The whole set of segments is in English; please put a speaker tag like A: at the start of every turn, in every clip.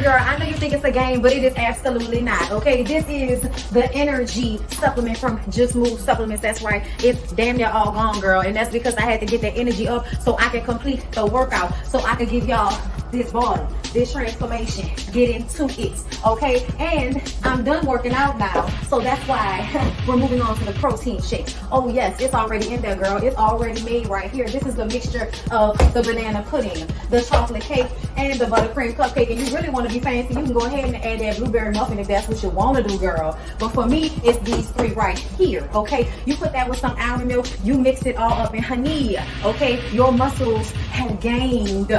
A: girl, I know you think it's a game, but it is absolutely not, okay? This is the energy supplement from Just Move Supplements. That's right. It's damn near all gone, girl. And that's because I had to get that energy up so I can complete the workout, so I can give y'all this body, this transformation, get into it, okay? And I'm done working out now, so that's why we're moving on to the protein shake. Oh yes, it's already in there, girl. It's already made right here. This is the mixture of the banana pudding, the chocolate cake, and the buttercream cupcake. And you really want to be fancy, you can go ahead and add that blueberry muffin if that's what you want to do, girl. But for me, it's these three right here, okay? You put that with some almond milk, you mix it all up in honey, okay? Your muscles have gained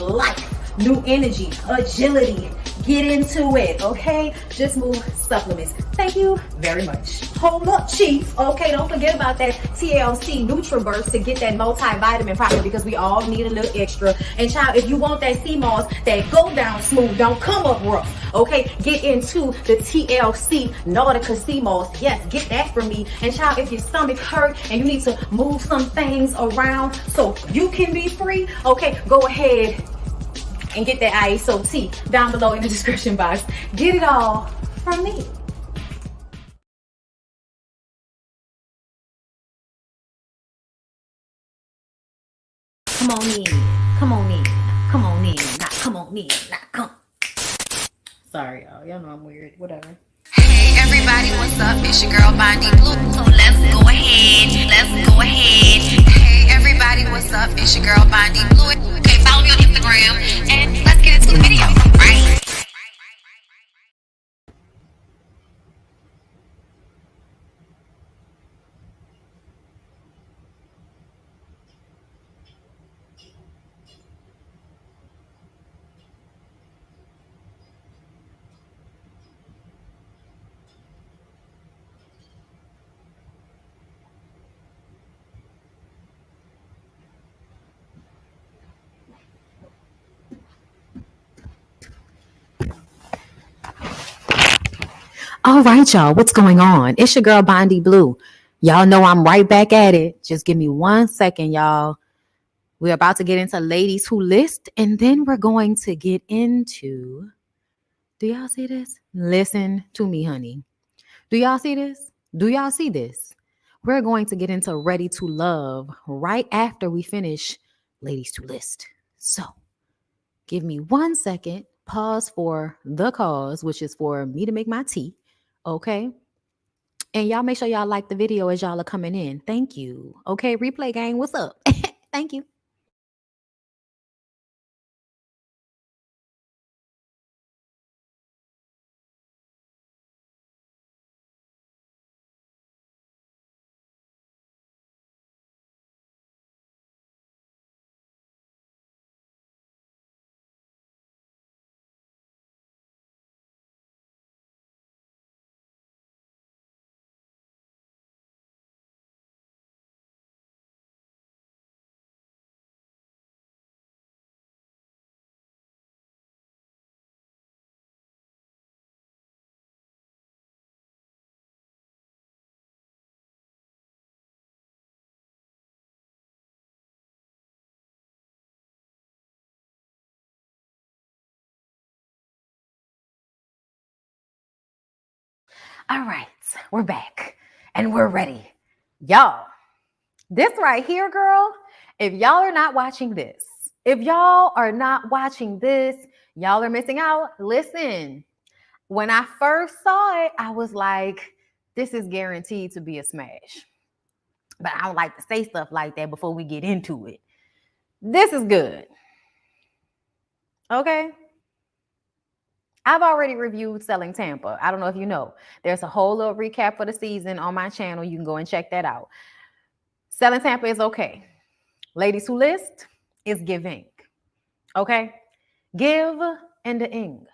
A: life, new energy, agility. Get into it, okay? Just Move Supplements. Thank you very much. Hold up, Chief. Okay, don't forget about that TLC NutriBurst to get that multivitamin powder, because we all need a little extra. And child, if you want that sea moss that go down smooth, don't come up rough, okay? Get into the TLC Nautica sea moss. Yes, get that from me. And child, if your stomach hurt and you need to move some things around so you can be free, okay, go ahead and get that ISO tea down below in the description box. Get it all from me. Come on in, come on in, come on in, not come on in, not come. Sorry, y'all know I'm weird, whatever.
B: Hey everybody, what's up? It's your girl BondyBlue. So let's go ahead. Hey everybody, what's up? It's your girl BondyBlue. Okay, follow me on Instagram and let's get into the video, right?
A: All right, y'all, what's going on? It's your girl BondyBlue. Y'all know I'm right back at it. Just give me 1 second, y'all. We're about to get into Ladies Who List, and then we're going to get into, do y'all see this? Listen to me, honey. Do y'all see this? Do y'all see this? We're going to get into Ready to Love right after we finish Ladies to List. So give me 1 second, pause for the cause, which is for me to make my tea, okay? And y'all make sure y'all like the video as y'all are coming in. Thank you. Okay, replay gang, what's up? Thank you. All right, we're back and we're ready. Y'all, this right here, girl, if y'all are not watching this, y'all are missing out. Listen, when I first saw it, I was like, this is guaranteed to be a smash. But I don't like to say stuff like that before we get into it. This is good. Okay? I've already reviewed Selling Tampa. I don't know if you know. There's a whole little recap for the season on my channel. You can go and check that out. Selling Tampa is okay. Ladies Who List is giving. Okay? Give and ing.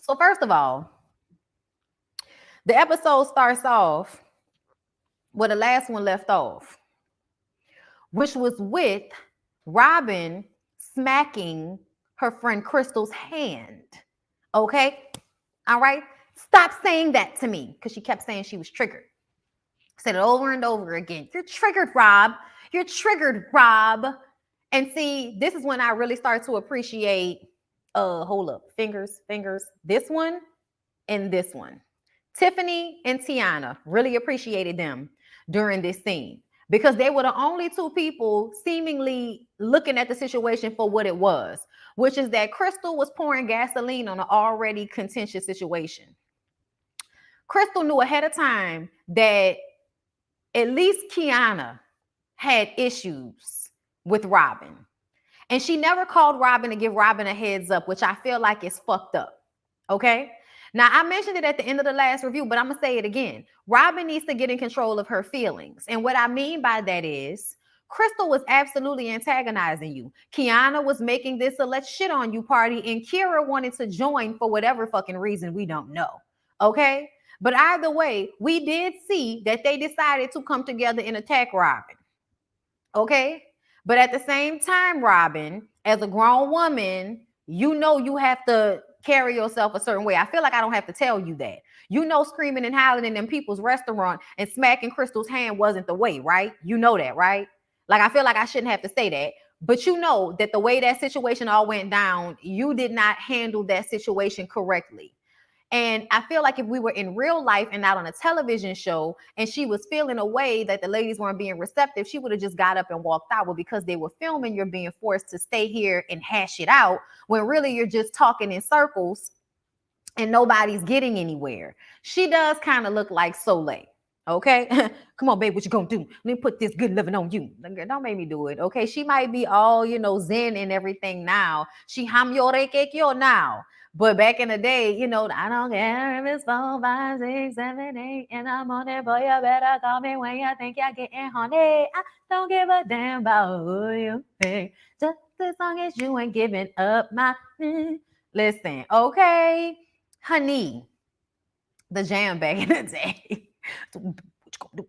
A: So first of all, the episode starts off where the last one left off, which was with Robin smacking her friend Crystal's hand. Okay? All right? Stop saying that to me, because she kept saying she was triggered. Said it over and over again. You're triggered, Rob. You're triggered, Rob. And see, this is when I really start to appreciate hold up, fingers, this one and this one. Tiffani and Tiana, really appreciated them during this scene because they were the only two people seemingly looking at the situation for what it was, which is that Crystal was pouring gasoline on an already contentious situation. Crystal knew ahead of time that at least Kiana had issues with Robin. And she never called Robin to give Robin a heads up, which I feel like is fucked up. Okay? Now, I mentioned it at the end of the last review, but I'm going to say it again. Robin needs to get in control of her feelings. And what I mean by that is Crystal was absolutely antagonizing you. Kiana was making this a let's shit on you party, and Kira wanted to join for whatever fucking reason we don't know. Okay? But either way, we did see that they decided to come together and attack Robin. Okay? But at the same time, Robin, as a grown woman, you know you have to carry yourself a certain way. I feel like I don't have to tell you that. You know, screaming and howling in them people's restaurant and smacking Crystal's hand wasn't the way, right? You know that, right? Like, I feel like I shouldn't have to say that. But you know that the way that situation all went down, you did not handle that situation correctly. And I feel like if we were in real life and not on a television show and she was feeling a way that the ladies weren't being receptive, she would have just got up and walked out. Well, because they were filming, you're being forced to stay here and hash it out when really you're just talking in circles and nobody's getting anywhere. She does kind of look like Soleil. Okay, come on, babe, what you gonna do? Let me put this good loving on you. Don't make me do it. Okay, she might be all, zen and everything now. She hamyoreke now. But back in the day, I don't care if it's 4, 5, 6, 7, 8, and I'm on it, boy, you better call me when you think you're getting honey. I don't give a damn about who you think, just as long as you ain't giving up my. Listen, okay, honey, the jam back in the day. What you gonna do?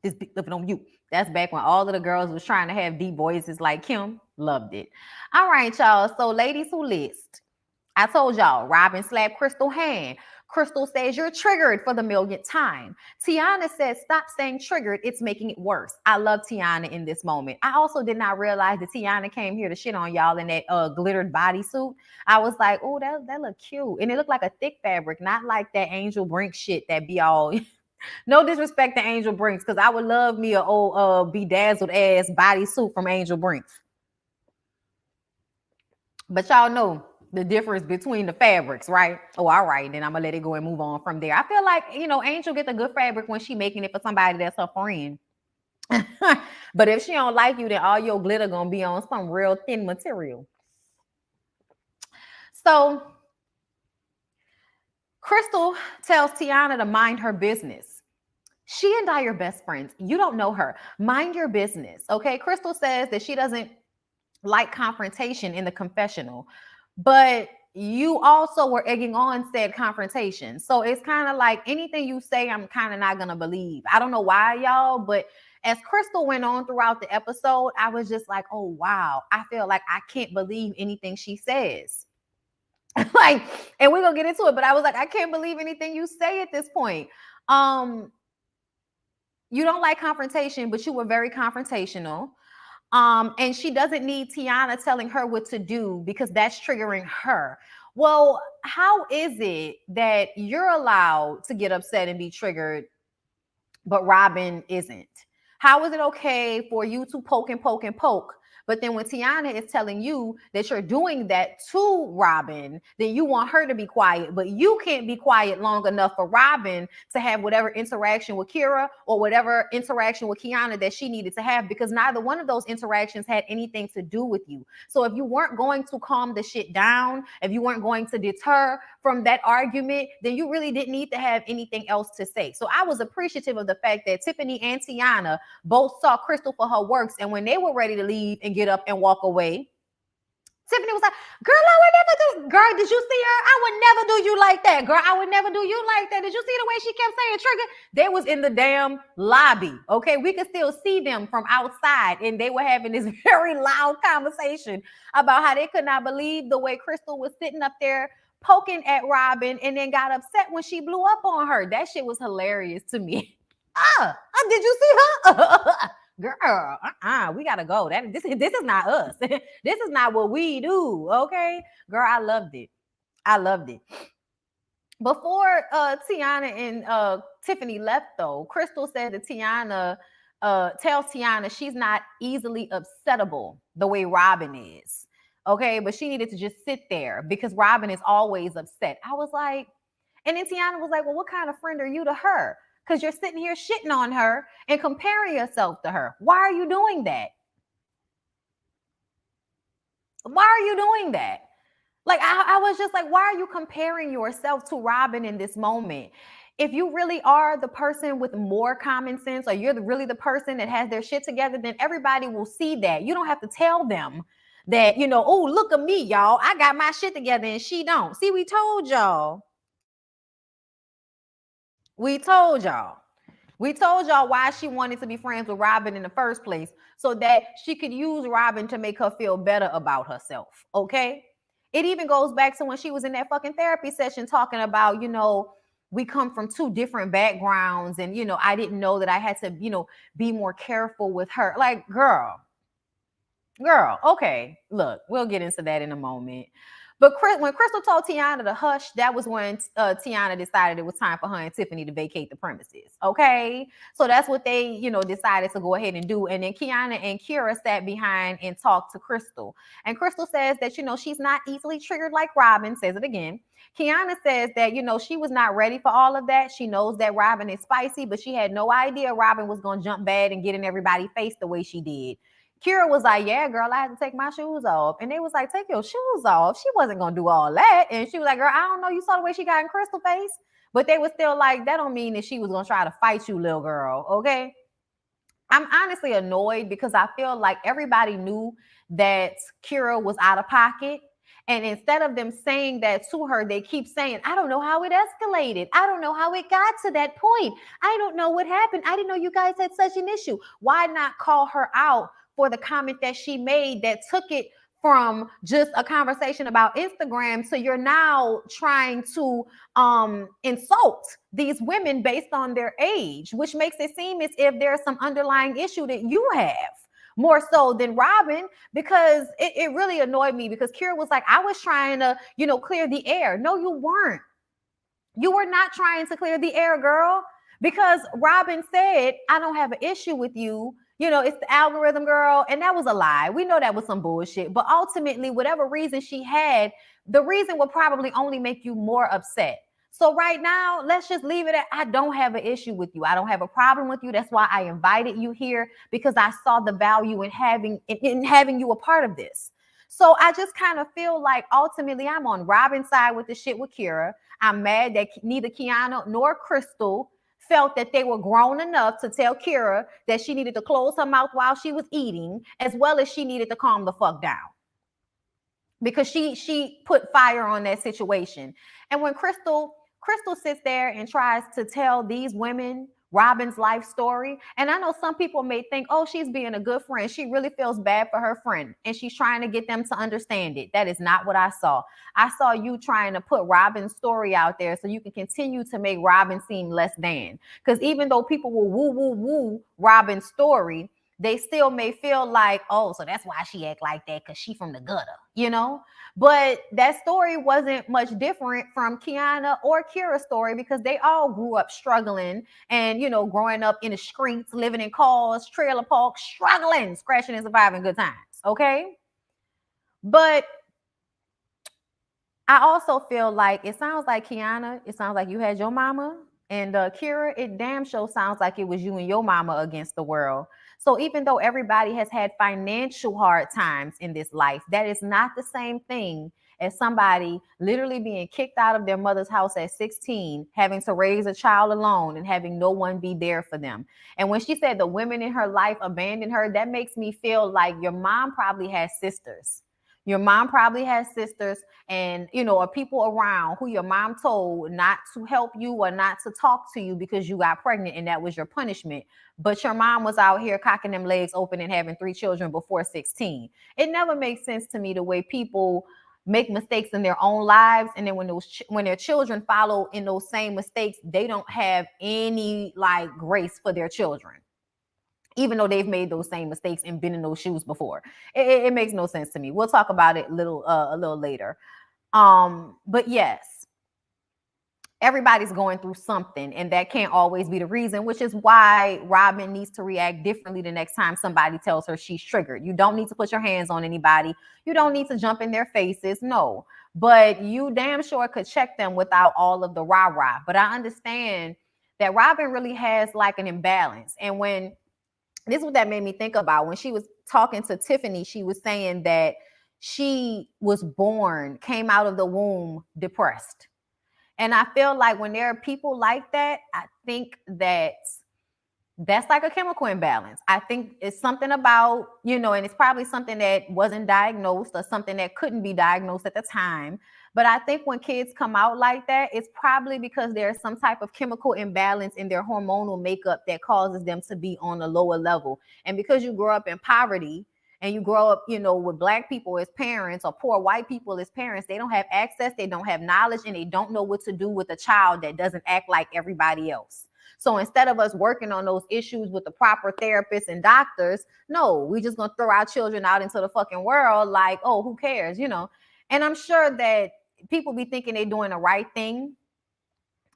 A: This big living on you. That's back when all of the girls was trying to have deep voices like Kim. Loved it. All right, y'all. So ladies who list, I told y'all, Robin slapped Crystal's hand. Crystal says you're triggered for the millionth time. Tiana says, stop saying triggered. It's making it worse. I love Tiana in this moment. I also did not realize that Tiana came here to shit on y'all in that glittered bodysuit. I was like, oh, that look cute. And it looked like a thick fabric, not like that Angel Brink shit that be all... No disrespect to Angel Brinks, because I would love me a old bedazzled ass bodysuit from Angel Brinks. But y'all know the difference between the fabrics, right? Oh, all right. Then I'm gonna let it go and move on from there. I feel like, Angel get the good fabric when she making it for somebody that's her friend. But if she don't like you, then all your glitter gonna be on some real thin material. So Crystal tells Tiana to mind her business. She and I are best friends. You don't know her. Mind your business, okay? Crystal says that she doesn't like confrontation in the confessional, but you also were egging on said confrontation. So it's kind of like anything you say, I'm kind of not going to believe. I don't know why, y'all, but as Crystal went on throughout the episode, I was just like, oh, wow. I feel like I can't believe anything she says. Like, and we're gonna get into it, but I was like, I can't believe anything you say at this point. You don't like confrontation, but you were very confrontational. And she doesn't need Tiana telling her what to do because that's triggering her. Well, how is it that you're allowed to get upset and be triggered, but Robin isn't? How is it okay for you to poke and poke and poke? But then when Tiana is telling you that you're doing that to Robin, then you want her to be quiet, but you can't be quiet long enough for Robin to have whatever interaction with Kira or whatever interaction with Kiana that she needed to have, because neither one of those interactions had anything to do with you. So if you weren't going to calm the shit down, if you weren't going to deter from that argument, then you really didn't need to have anything else to say. So I was appreciative of the fact that Tiffani and Tiana both saw Crystal for her works, and when they were ready to leave and get up and walk away, Tiffani was like, girl, I would never do. Girl, did you see her? I would never do you like that. Girl, I would never do you like that. Did you see the way she kept saying trigger? They was in the damn lobby. Okay, we could still see them from outside, and they were having this very loud conversation about how they could not believe the way Crystal was sitting up there poking at Robin and then got upset when she blew up on her. That shit was hilarious to me. Did you see her? girl, we gotta go. This is not us. This is not what we do. Okay, girl, I loved it. I loved it. Before Tiana and Tiffany left, though, Crystal said that Tiana tells Tiana she's not easily upsettable the way Robin is. Okay, but she needed to just sit there because Robin is always upset. I was like, and then Tiana was like, well, what kind of friend are you to her? Because you're sitting here shitting on her and comparing yourself to her. Why are you doing that? Why are you doing that? Like, I was just like, why are you comparing yourself to Robin in this moment? If you really are the person with more common sense, or you're really the person that has their shit together, then everybody will see that. You don't have to tell them that, oh, look at me, y'all. I got my shit together and she don't. See, we told y'all. We told y'all. We told y'all why she wanted to be friends with Robin in the first place, so that she could use Robin to make her feel better about herself. Okay? It even goes back to when she was in that fucking therapy session talking about, we come from two different backgrounds, and I didn't know that I had to, be more careful with her. Like, girl, okay. Look, we'll get into that in a moment. But when Crystal told Tiana to hush, that was when Tiana decided it was time for her and Tiffany to vacate the premises. Okay, so that's what they, decided to go ahead and do. And then Kiana and Kira sat behind and talked to Crystal. And Crystal says that she's not easily triggered like Robin. Says it again. Kiana says that she was not ready for all of that. She knows that Robin is spicy, but she had no idea Robin was gonna jump bad and get in everybody's face the way she did. Kira was like, yeah, girl, I had to take my shoes off. And they was like, take your shoes off. She wasn't going to do all that. And she was like, girl, I don't know. You saw the way she got in Crystal face. But they were still like, that don't mean that she was going to try to fight you, little girl. Okay. I'm honestly annoyed because I feel like everybody knew that Kira was out of pocket. And instead of them saying that to her, they keep saying, I don't know how it escalated. I don't know how it got to that point. I don't know what happened. I didn't know you guys had such an issue. Why not call her out for the comment that she made that took it from just a conversation about Instagram to you're now trying to insult these women based on their age, which makes it seem as if there's some underlying issue that you have more so than Robin, because it really annoyed me because Kira was like, I was trying to, clear the air. No, you weren't. You were not trying to clear the air, girl, because Robin said, I don't have an issue with you. It's the algorithm, girl. And that was a lie. We know that was some bullshit. But ultimately, whatever reason she had, the reason would probably only make you more upset. So right now, let's just leave it at, I don't have an issue with you. I don't have a problem with you. That's why I invited you here, because I saw the value in having you a part of this. So I just kind of feel like ultimately I'm on Robin's side with the shit with Kira. I'm mad that neither Kiana nor Crystal felt that they were grown enough to tell Kira that she needed to close her mouth while she was eating, as well as she needed to calm the fuck down. Because she put fire on that situation. And when Crystal sits there and tries to tell these women Robin's life story, and I know some people may think, oh, she's being a good friend. She really feels bad for her friend, and she's trying to get them to understand it. That is not what I saw. I saw you trying to put Robin's story out there so you can continue to make Robin seem less than. Because even though people will woo Robin's story, they still may feel like, oh, so that's why she act like that, because she from the gutter, But that story wasn't much different from Kiana or Kira's story, because they all grew up struggling and, growing up in the streets, living in cars, trailer parks, struggling, scratching and surviving good times, okay? But I also feel like it sounds like Kiana, it sounds like you had your mama, and Kira, it damn sure sounds like it was you and your mama against the world. So even though everybody has had financial hard times in this life, that is not the same thing as somebody literally being kicked out of their mother's house at 16, having to raise a child alone and having no one be there for them. And when she said the women in her life abandoned her, that makes me feel like your mom probably has sisters. Your mom probably has sisters and, or people around who your mom told not to help you or not to talk to you because you got pregnant and that was your punishment. But your mom was out here cocking them legs open and having 3 children before 16. It never makes sense to me the way people make mistakes in their own lives, and then when their children follow in those same mistakes, they don't have any grace for their children. even though they've made those same mistakes and been in those shoes before. It makes no sense to me. We'll talk about it a little later. But yes, everybody's going through something, and that can't always be the reason, which is why Robin needs to react differently the next time somebody tells her she's triggered. You don't need to put your hands on anybody. You don't need to jump in their faces. No, but you damn sure could check them without all of the rah-rah. But I understand that Robin really has like an imbalance. And when this is what that made me think about, when she was talking to Tiffani, she was saying that she was born, came out of the womb depressed. And I feel like when there are people like that, I think that's like a chemical imbalance. I think it's something about, and it's probably something that wasn't diagnosed or something that couldn't be diagnosed at the time. But I think when kids come out like that, it's probably because there's some type of chemical imbalance in their hormonal makeup that causes them to be on a lower level. And because you grow up in poverty, and you grow up, with Black people as parents or poor white people as parents, they don't have access, they don't have knowledge, and they don't know what to do with a child that doesn't act like everybody else. So instead of us working on those issues with the proper therapists and doctors, no, we just gonna throw our children out into the fucking world like, oh, who cares, And I'm sure that people be thinking they're doing the right thing.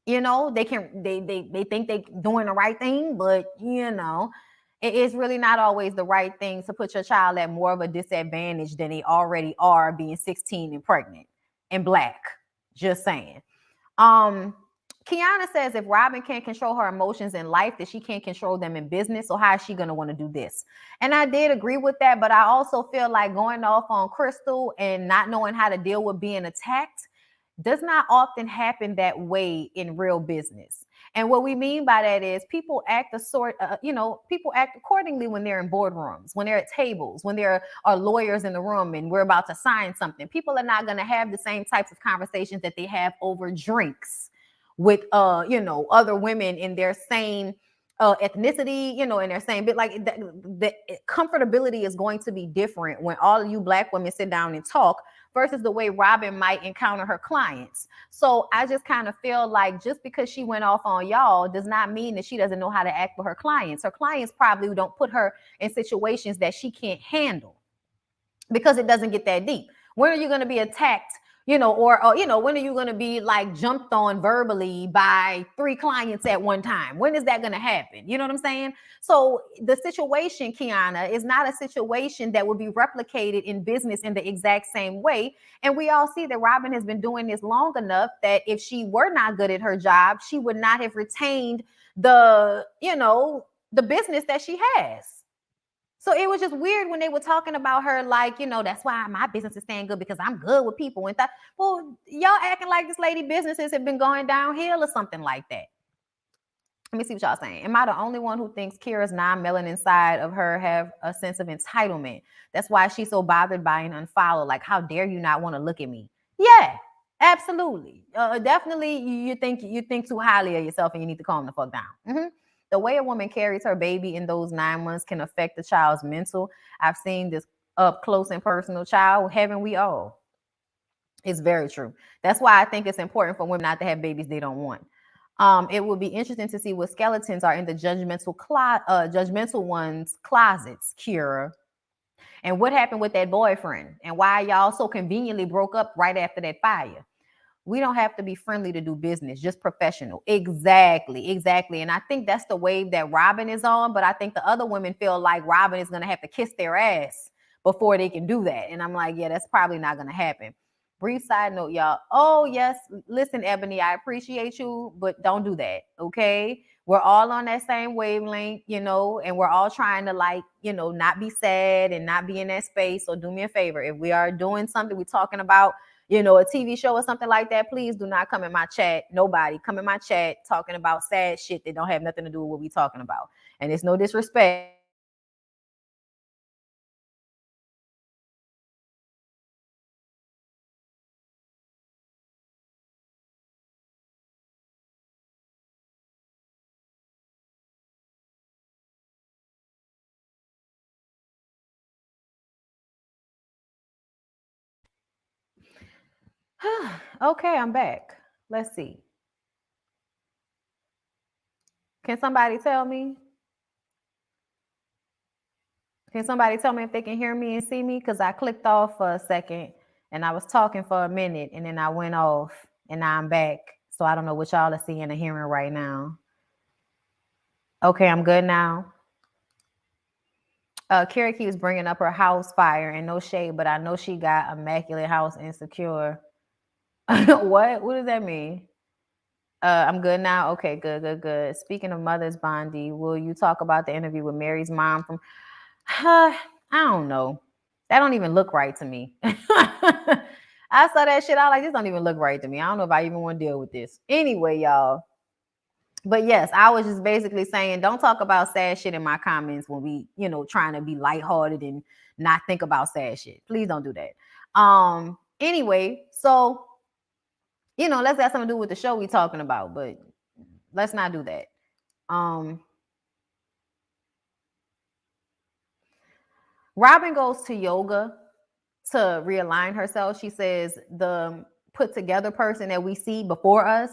A: They think they doing the right thing, but it is really not always the right thing to put your child at more of a disadvantage than they already are, being 16 and pregnant and Black. Just saying. Kiana says if Robin can't control her emotions in life, that she can't control them in business. So how is she going to want to do this? And I did agree with that, but I also feel like going off on Crystal and not knowing how to deal with being attacked does not often happen that way in real business. And what we mean by that is people act people act accordingly when they're in boardrooms, when they're at tables, when there are lawyers in the room and we're about to sign something. People are not going to have the same types of conversations that they have over drinks with other women in their same ethnicity, in their same bit. Like the comfortability is going to be different when all of you Black women sit down and talk versus the way Robin might encounter her clients. So I just kind of feel like just because she went off on y'all does not mean that she doesn't know how to act with her clients. Her clients probably don't put her in situations that she can't handle because it doesn't get that deep. When are you going to be attacked? Or when are you going to be like jumped on verbally by 3 clients at one time? When is that going to happen? You know what I'm saying? So the situation, Kiana, is not a situation that will be replicated in business in the exact same way. And we all see that Robin has been doing this long enough that if she were not good at her job, she would not have retained the business that she has. So it was just weird when they were talking about her like, that's why my business is staying good because I'm good with people. And well, y'all acting like this lady businesses have been going downhill or something like that. Let me see what y'all saying. Am I the only one who thinks Kira's non-melanin side of her have a sense of entitlement? That's why she's so bothered by an unfollow. Like, how dare you not want to look at me? Yeah, absolutely. Definitely, you think too highly of yourself and you need to calm the fuck down. Mm-hmm. The way a woman carries her baby in those 9 months can affect the child's mental. I've seen this up close and personal, child. Haven't we all? It's very true. That's why I think it's important for women not to have babies they don't want. It will be interesting to see what skeletons are in the judgmental ones' closets, Kira. And what happened with that boyfriend and why y'all so conveniently broke up right after that fire. We don't have to be friendly to do business, just professional. Exactly. And I think that's the wave that Robin is on. But I think the other women feel like Robin is going to have to kiss their ass before they can do that. And I'm like, yeah, that's probably not going to happen. Brief side note, y'all. Oh, yes. Listen, Ebony, I appreciate you, but don't do that. Okay. We're all on that same wavelength, and we're all trying to not be sad and not be in that space. So do me a favor. If we are doing something, we're talking about, a TV show or something like that, please do not come in my chat. Nobody come in my chat talking about sad shit that don't have nothing to do with what we're talking about. And it's no disrespect. Okay, I'm back. Let's see. Can somebody tell me? Can somebody tell me if they can hear me and see me? Because I clicked off for a second and I was talking for a minute and then I went off and now I'm back. So I don't know what y'all are seeing and hearing right now. Okay, I'm good now. Kara keeps bringing up her house fire and no shade, but I know she got immaculate house insecure. What? What does that mean? I'm good now. Okay, good, good, good. Speaking of mothers, Bondi, will you talk about the interview with Mary's mom from? I don't know. That don't even look right to me. I saw that shit. I was like, this don't even look right to me. I don't know if I even want to deal with this. Anyway, y'all. But yes, I was just basically saying, don't talk about sad shit in my comments when we, trying to be lighthearted and not think about sad shit. Please don't do that. Anyway, so let's got something to do with the show we talking about, but let's not do that. Robin goes to yoga to realign herself. She says the put together person that we see before us,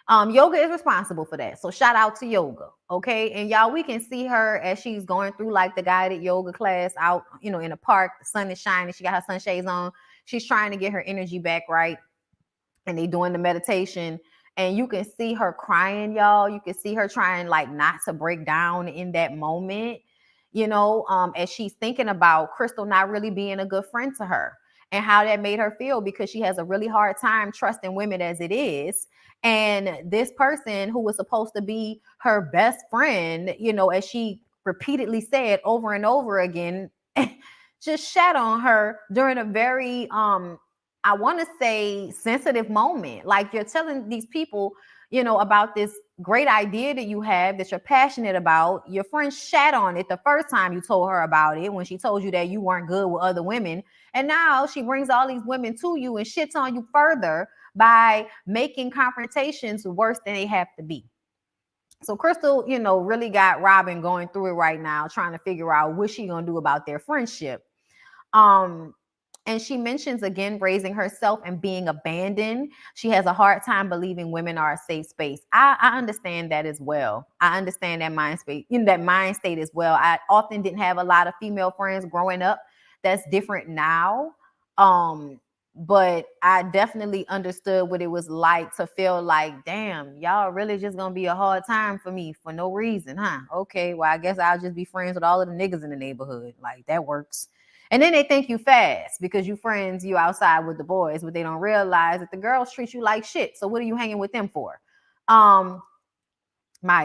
A: yoga is responsible for that. So shout out to yoga. Okay. And y'all, we can see her as she's going through like the guided yoga class out, in a park. The sun is shining. She got her sunshades on. She's trying to get her energy back right. And they doing the meditation. And you can see her crying, y'all. You can see her trying like not to break down in that moment, as she's thinking about Crystal not really being a good friend to her and how that made her feel because she has a really hard time trusting women as it is. And this person who was supposed to be her best friend, as she repeatedly said over and over again, just shat on her during a very, I want to say sensitive moment. Like you're telling these people, about this great idea that you have that you're passionate about. Your friend shat on it the first time you told her about it when she told you that you weren't good with other women. And now she brings all these women to you and shits on you further by making confrontations worse than they have to be. So Crystal, really got Robin going through it right now, trying to figure out what she gonna do about their friendship. And she mentions again raising herself and being abandoned. She has a hard time believing women are a safe space. I understand that as well. I understand that mind space, that mind state as well. I often didn't have a lot of female friends growing up. That's different now. But I definitely understood what it was like to feel like, damn, y'all really just gonna be a hard time for me for no reason, huh? Okay, well, I guess I'll just be friends with all of the niggas in the neighborhood. Like that works. And then they think you fast because you outside with the boys, but they don't realize that the girls treat you like shit. So what are you hanging with them for? My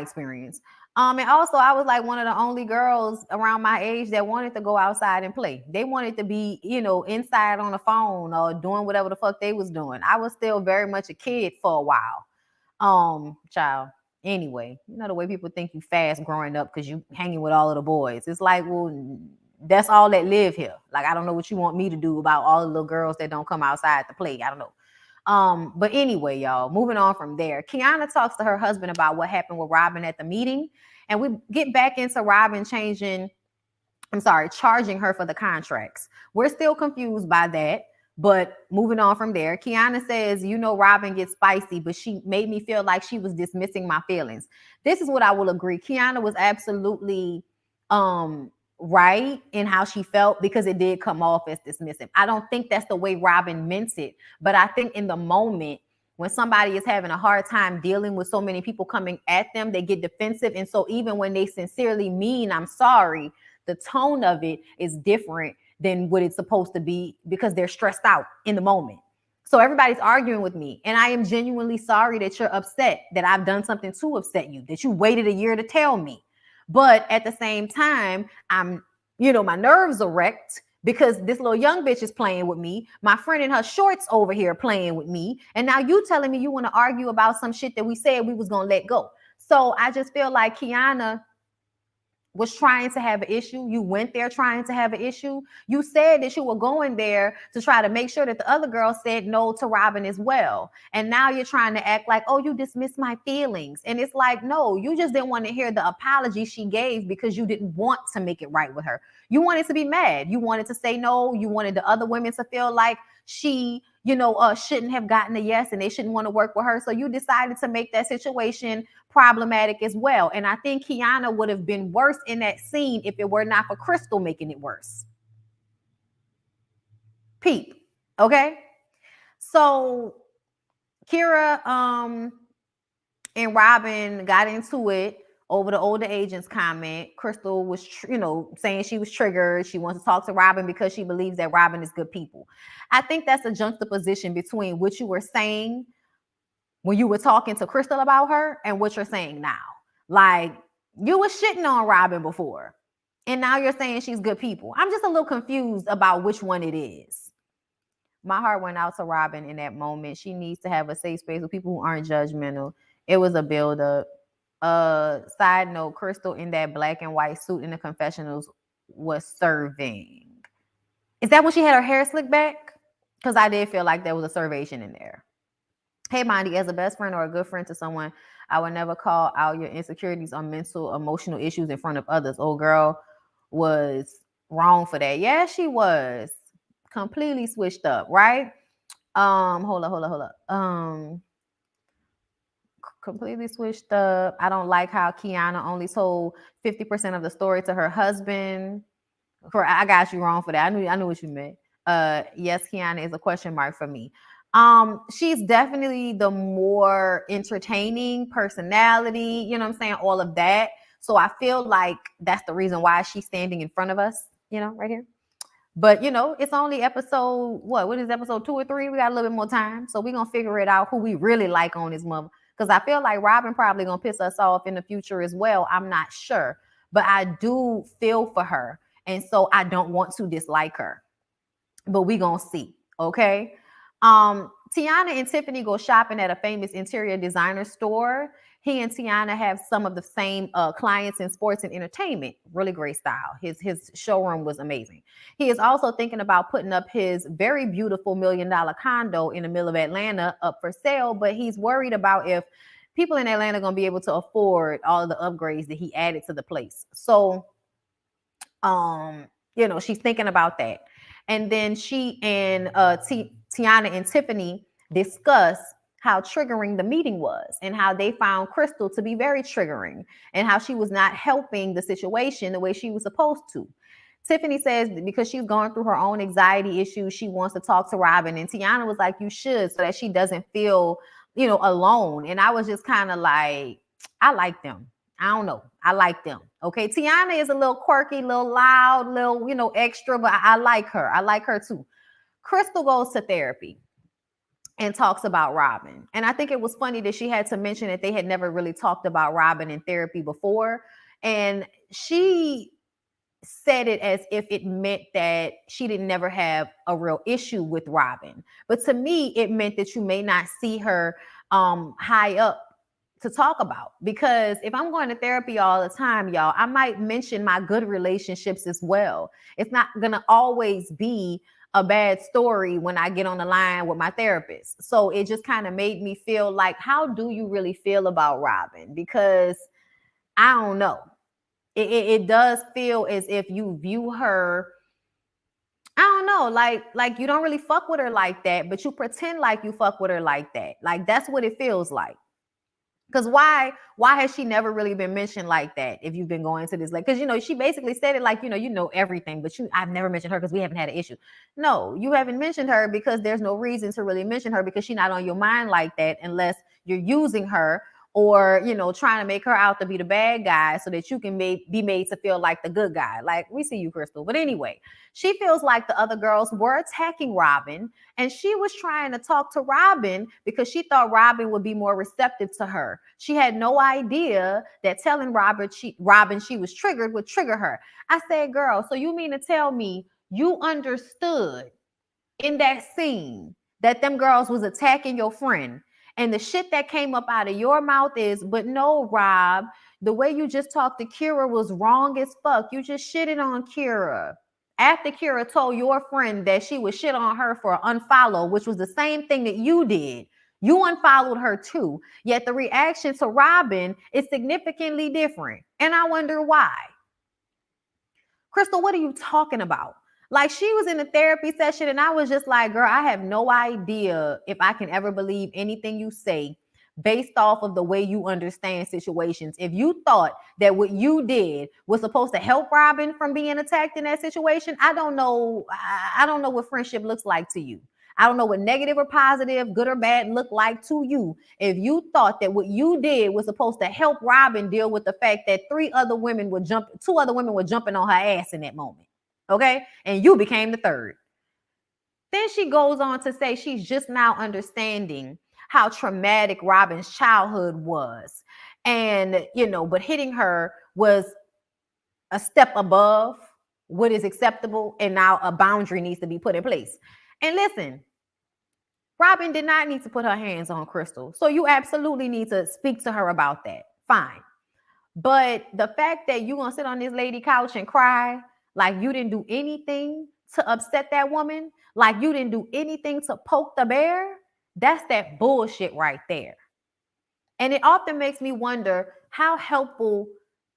A: experience. And also I was like one of the only girls around my age that wanted to go outside and play. They wanted to be, inside on the phone or doing whatever the fuck they was doing. I was still very much a kid for a while. Child. Anyway, the way people think you fast growing up because you hanging with all of the boys. It's like, well, that's all that live here. Like, I don't know what you want me to do about all the little girls that don't come outside to play. I don't know. But anyway, y'all, moving on from there. Kiana talks to her husband about what happened with Robin at the meeting. And we get back into Robin charging her for the contracts. We're still confused by that. But moving on from there, Kiana says, Robin gets spicy, but she made me feel like she was dismissing my feelings. This is what I will agree. Kiana was absolutely right in how she felt because it did come off as dismissive. I don't think that's the way Robin meant it, but I think in the moment when somebody is having a hard time dealing with so many people coming at them, they get defensive. And so even when they sincerely mean, I'm sorry, the tone of it is different than what it's supposed to be because they're stressed out in the moment. So everybody's arguing with me. And I am genuinely sorry that you're upset, that I've done something to upset you, that you waited a year to tell me. But at the same time, I'm, my nerves are wrecked because this little young bitch is playing with me. My friend in her shorts over here playing with me. And now you telling me you want to argue about some shit that we said we was going to let go. So I just feel like Kiana was trying to have an issue. You went there trying to have an issue. You said that you were going there to try to make sure that the other girl said no to Robin as well. And now you're trying to act like, oh, you dismissed my feelings. And it's like, no, you just didn't want to hear the apology she gave because you didn't want to make it right with her. You wanted to be mad. You wanted to say no. You wanted the other women to feel like she, shouldn't have gotten a yes and they shouldn't want to work with her. So you decided to make that situation problematic as well. And I think Kiana would have been worse in that scene if it were not for Crystal making it worse. Peep. Okay. So Kira and Robin got into it over the older agent's comment. Crystal was, saying she was triggered. She wants to talk to Robin because she believes that Robin is good people. I think that's a juxtaposition between what you were saying when you were talking to Crystal about her and what you're saying now. Like, you were shitting on Robin before, and now you're saying she's good people. I'm just a little confused about which one it is. My heart went out to Robin in that moment. She needs to have a safe space with people who aren't judgmental. It was a build-up. Side note, Crystal in that black and white suit in the confessionals was serving. Is that when she had her hair slicked back? Because I did feel like there was a servation in there. Hey, Bondi, as a best friend or a good friend to someone, I would never call out your insecurities or mental, emotional issues in front of others. Old girl was wrong for that. Yeah, she was. Completely switched up, right? Hold up. Completely switched up. I don't like how Kiana only told 50% of the story to her husband. I got you wrong for that. I knew what you meant. Yes, Kiana is a question mark for me. She's definitely the more entertaining personality, you know what I'm saying? All of that. So I feel like that's the reason why she's standing in front of us, right here. But it's only episode, what is episode 2 or 3? We got a little bit more time. So we're gonna figure it out who we really like on this mother. Because I feel like Robin probably gonna piss us off in the future as well. I'm not sure. But I do feel for her. And so I don't want to dislike her. But we gonna see. Okay. Tiana and Tiffany go shopping at a famous interior designer store. He and Tiana have some of the same clients in sports and entertainment. Really great style. His showroom was amazing. He is also thinking about putting up his very beautiful $1 million condo in the middle of Atlanta up for sale, but he's worried about if people in Atlanta are going to be able to afford all of the upgrades that he added to the place. So, she's thinking about that. And then she and Tiana and Tiffany discuss how triggering the meeting was and how they found Crystal to be very triggering and how she was not helping the situation the way she was supposed to. Tiffany says because she's going through her own anxiety issues, she wants to talk to Robin. And Tiana was like, you should, so that she doesn't feel, alone. And I was just kind of like, I like them. I don't know. I like them. Okay. Tiana is a little quirky, little loud, little, extra, but I like her. I like her too. Crystal goes to therapy and talks about Robin. And I think it was funny that she had to mention that they had never really talked about Robin in therapy before. And she said it as if it meant that she didn't never have a real issue with Robin. But to me, it meant that you may not see her high up to talk about. Because if I'm going to therapy all the time, y'all, I might mention my good relationships as well. It's not going to always be a bad story when I get on the line with my therapist. So it just kind of made me feel like, how do you really feel about Robin? Because I don't know. It does feel as if you view her, I don't know, like you don't really fuck with her like that, but you pretend like you fuck with her like that. Like that's what it feels like. Because why has she never really been mentioned like that if you've been going to this? Like, because, she basically said it like, you know everything, but I've never mentioned her because we haven't had an issue. No, you haven't mentioned her because there's no reason to really mention her because she's not on your mind like that unless you're using her or, trying to make her out to be the bad guy so that you can be made to feel like the good guy. Like, we see you, Crystal. But anyway, she feels like the other girls were attacking Robin, and she was trying to talk to Robin because she thought Robin would be more receptive to her. She had no idea that telling Robin she was triggered would trigger her. I said, girl, so you mean to tell me you understood in that scene that them girls was attacking your friend? And the shit that came up out of your mouth is, but no, Rob, the way you just talked to Kira was wrong as fuck. You just shitted on Kira. After Kira told your friend that she would shit on her for an unfollow, which was the same thing that you did. You unfollowed her too. Yet the reaction to Robin is significantly different. And I wonder why. Crystal, what are you talking about? Like she was in a therapy session and I was just like, girl, I have no idea if I can ever believe anything you say based off of the way you understand situations. If you thought that what you did was supposed to help Robin from being attacked in that situation, I don't know. I don't know what friendship looks like to you. I don't know what negative or positive, good or bad look like to you. If you thought that what you did was supposed to help Robin deal with the fact that two other women were jumping on her ass in that moment. Okay. And you became the third. Then she goes on to say she's just now understanding how traumatic Robin's childhood was. And, but hitting her was a step above what is acceptable. And now a boundary needs to be put in place. And listen, Robin did not need to put her hands on Crystal. So you absolutely need to speak to her about that. Fine. But the fact that you're going to sit on this lady couch and cry like you didn't do anything to upset that woman, like you didn't do anything to poke the bear, that's that bullshit right there. And it often makes me wonder how helpful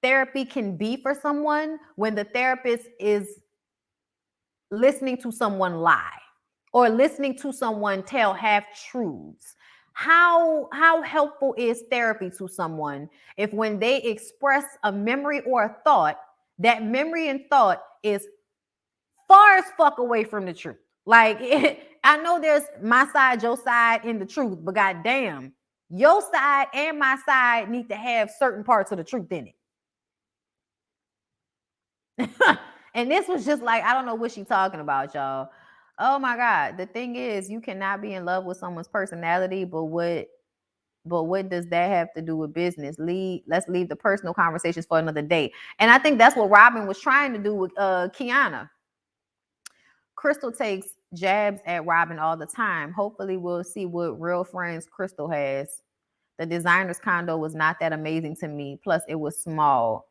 A: therapy can be for someone when the therapist is listening to someone lie or listening to someone tell half truths. How helpful is therapy to someone if when they express a memory or a thought, that memory and thought is far as fuck away from the truth? Like I know there's my side, your side in the truth, but goddamn, your side and my side need to have certain parts of the truth in it. And this was just like, I don't know what she's talking about, y'all. Oh my God. The thing is, you cannot be in love with someone's personality, but what does that have to do with business? Let's leave the personal conversations for another day. And I think that's what Robin was trying to do with Kiana. Crystal takes jabs at Robin all the time. Hopefully we'll see what real friends Crystal has. The designer's condo was not that amazing to me. Plus it was small.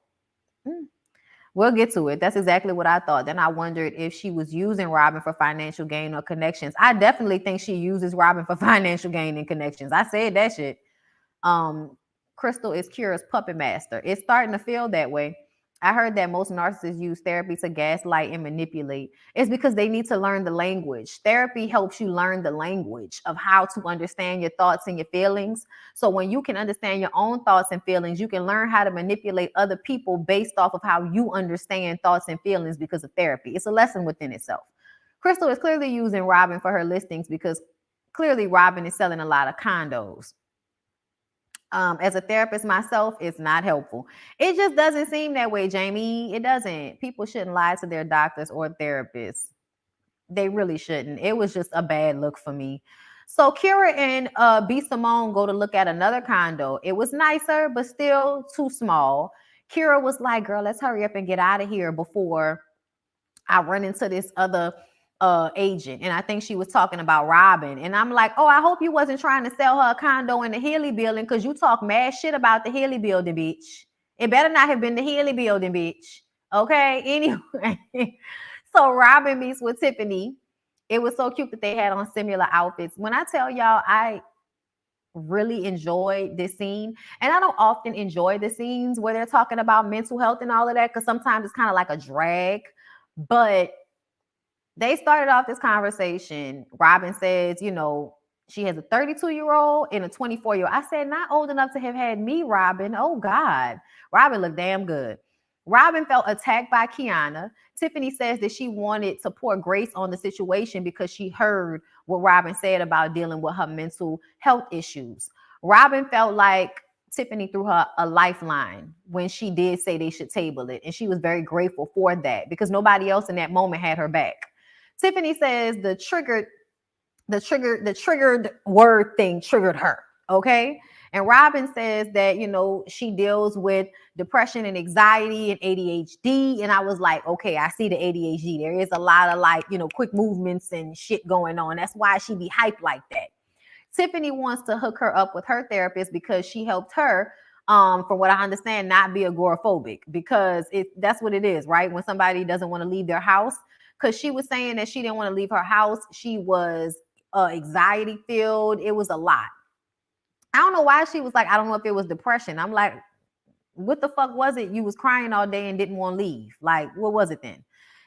A: We'll get to it. That's exactly what I thought. Then I wondered if she was using Robin for financial gain or connections. I definitely think she uses Robin for financial gain and connections. I said that shit. Crystal is Kira's puppet master. It's starting to feel that way. I heard that most narcissists use therapy to gaslight and manipulate. It's because they need to learn the language. Therapy helps you learn the language of how to understand your thoughts and your feelings. So when you can understand your own thoughts and feelings, you can learn how to manipulate other people based off of how you understand thoughts and feelings because of therapy. It's a lesson within itself. Crystal is clearly using Robin for her listings because clearly Robin is selling a lot of condos. As a therapist myself, it's not helpful. It just doesn't seem that way, Jamie. It doesn't. People shouldn't lie to their doctors or therapists. They really shouldn't. It was just a bad look for me. So Kira and B. Simone go to look at another condo. It was nicer, but still too small. Kira was like, girl, let's hurry up and get out of here before I run into this other agent. And I think she was talking about Robin. And I'm like, oh, I hope you wasn't trying to sell her a condo in the Healy building because you talk mad shit about the Healy building, bitch. It better not have been the Healy building, bitch. Okay. Anyway, so Robin meets with Tiffani. It was so cute that they had on similar outfits. When I tell y'all, I really enjoyed this scene. And I don't often enjoy the scenes where they're talking about mental health and all of that because sometimes it's kind of like a drag. But they started off this conversation. Robin says, she has a 32-year-old and a 24-year-old. I said, not old enough to have had me, Robin. Oh, God. Robin looked damn good. Robin felt attacked by Kiana. Tiffani says that she wanted to pour grace on the situation because she heard what Robin said about dealing with her mental health issues. Robin felt like Tiffani threw her a lifeline when she did say they should table it. And she was very grateful for that because nobody else in that moment had her back. Tiffani says the triggered word thing triggered her. Okay. And Robin says that, she deals with depression and anxiety and ADHD. And I was like, okay, I see the ADHD. There is a lot of quick movements and shit going on. That's why she be hyped like that. Tiffani wants to hook her up with her therapist because she helped her, from what I understand, not be agoraphobic because that's what it is, right? When somebody doesn't want to leave their house, because she was saying that she didn't want to leave her house. She was anxiety filled. It was a lot. I don't know why she was like, I don't know if it was depression. I'm like, what the fuck was it? You was crying all day and didn't want to leave. Like, what was it then?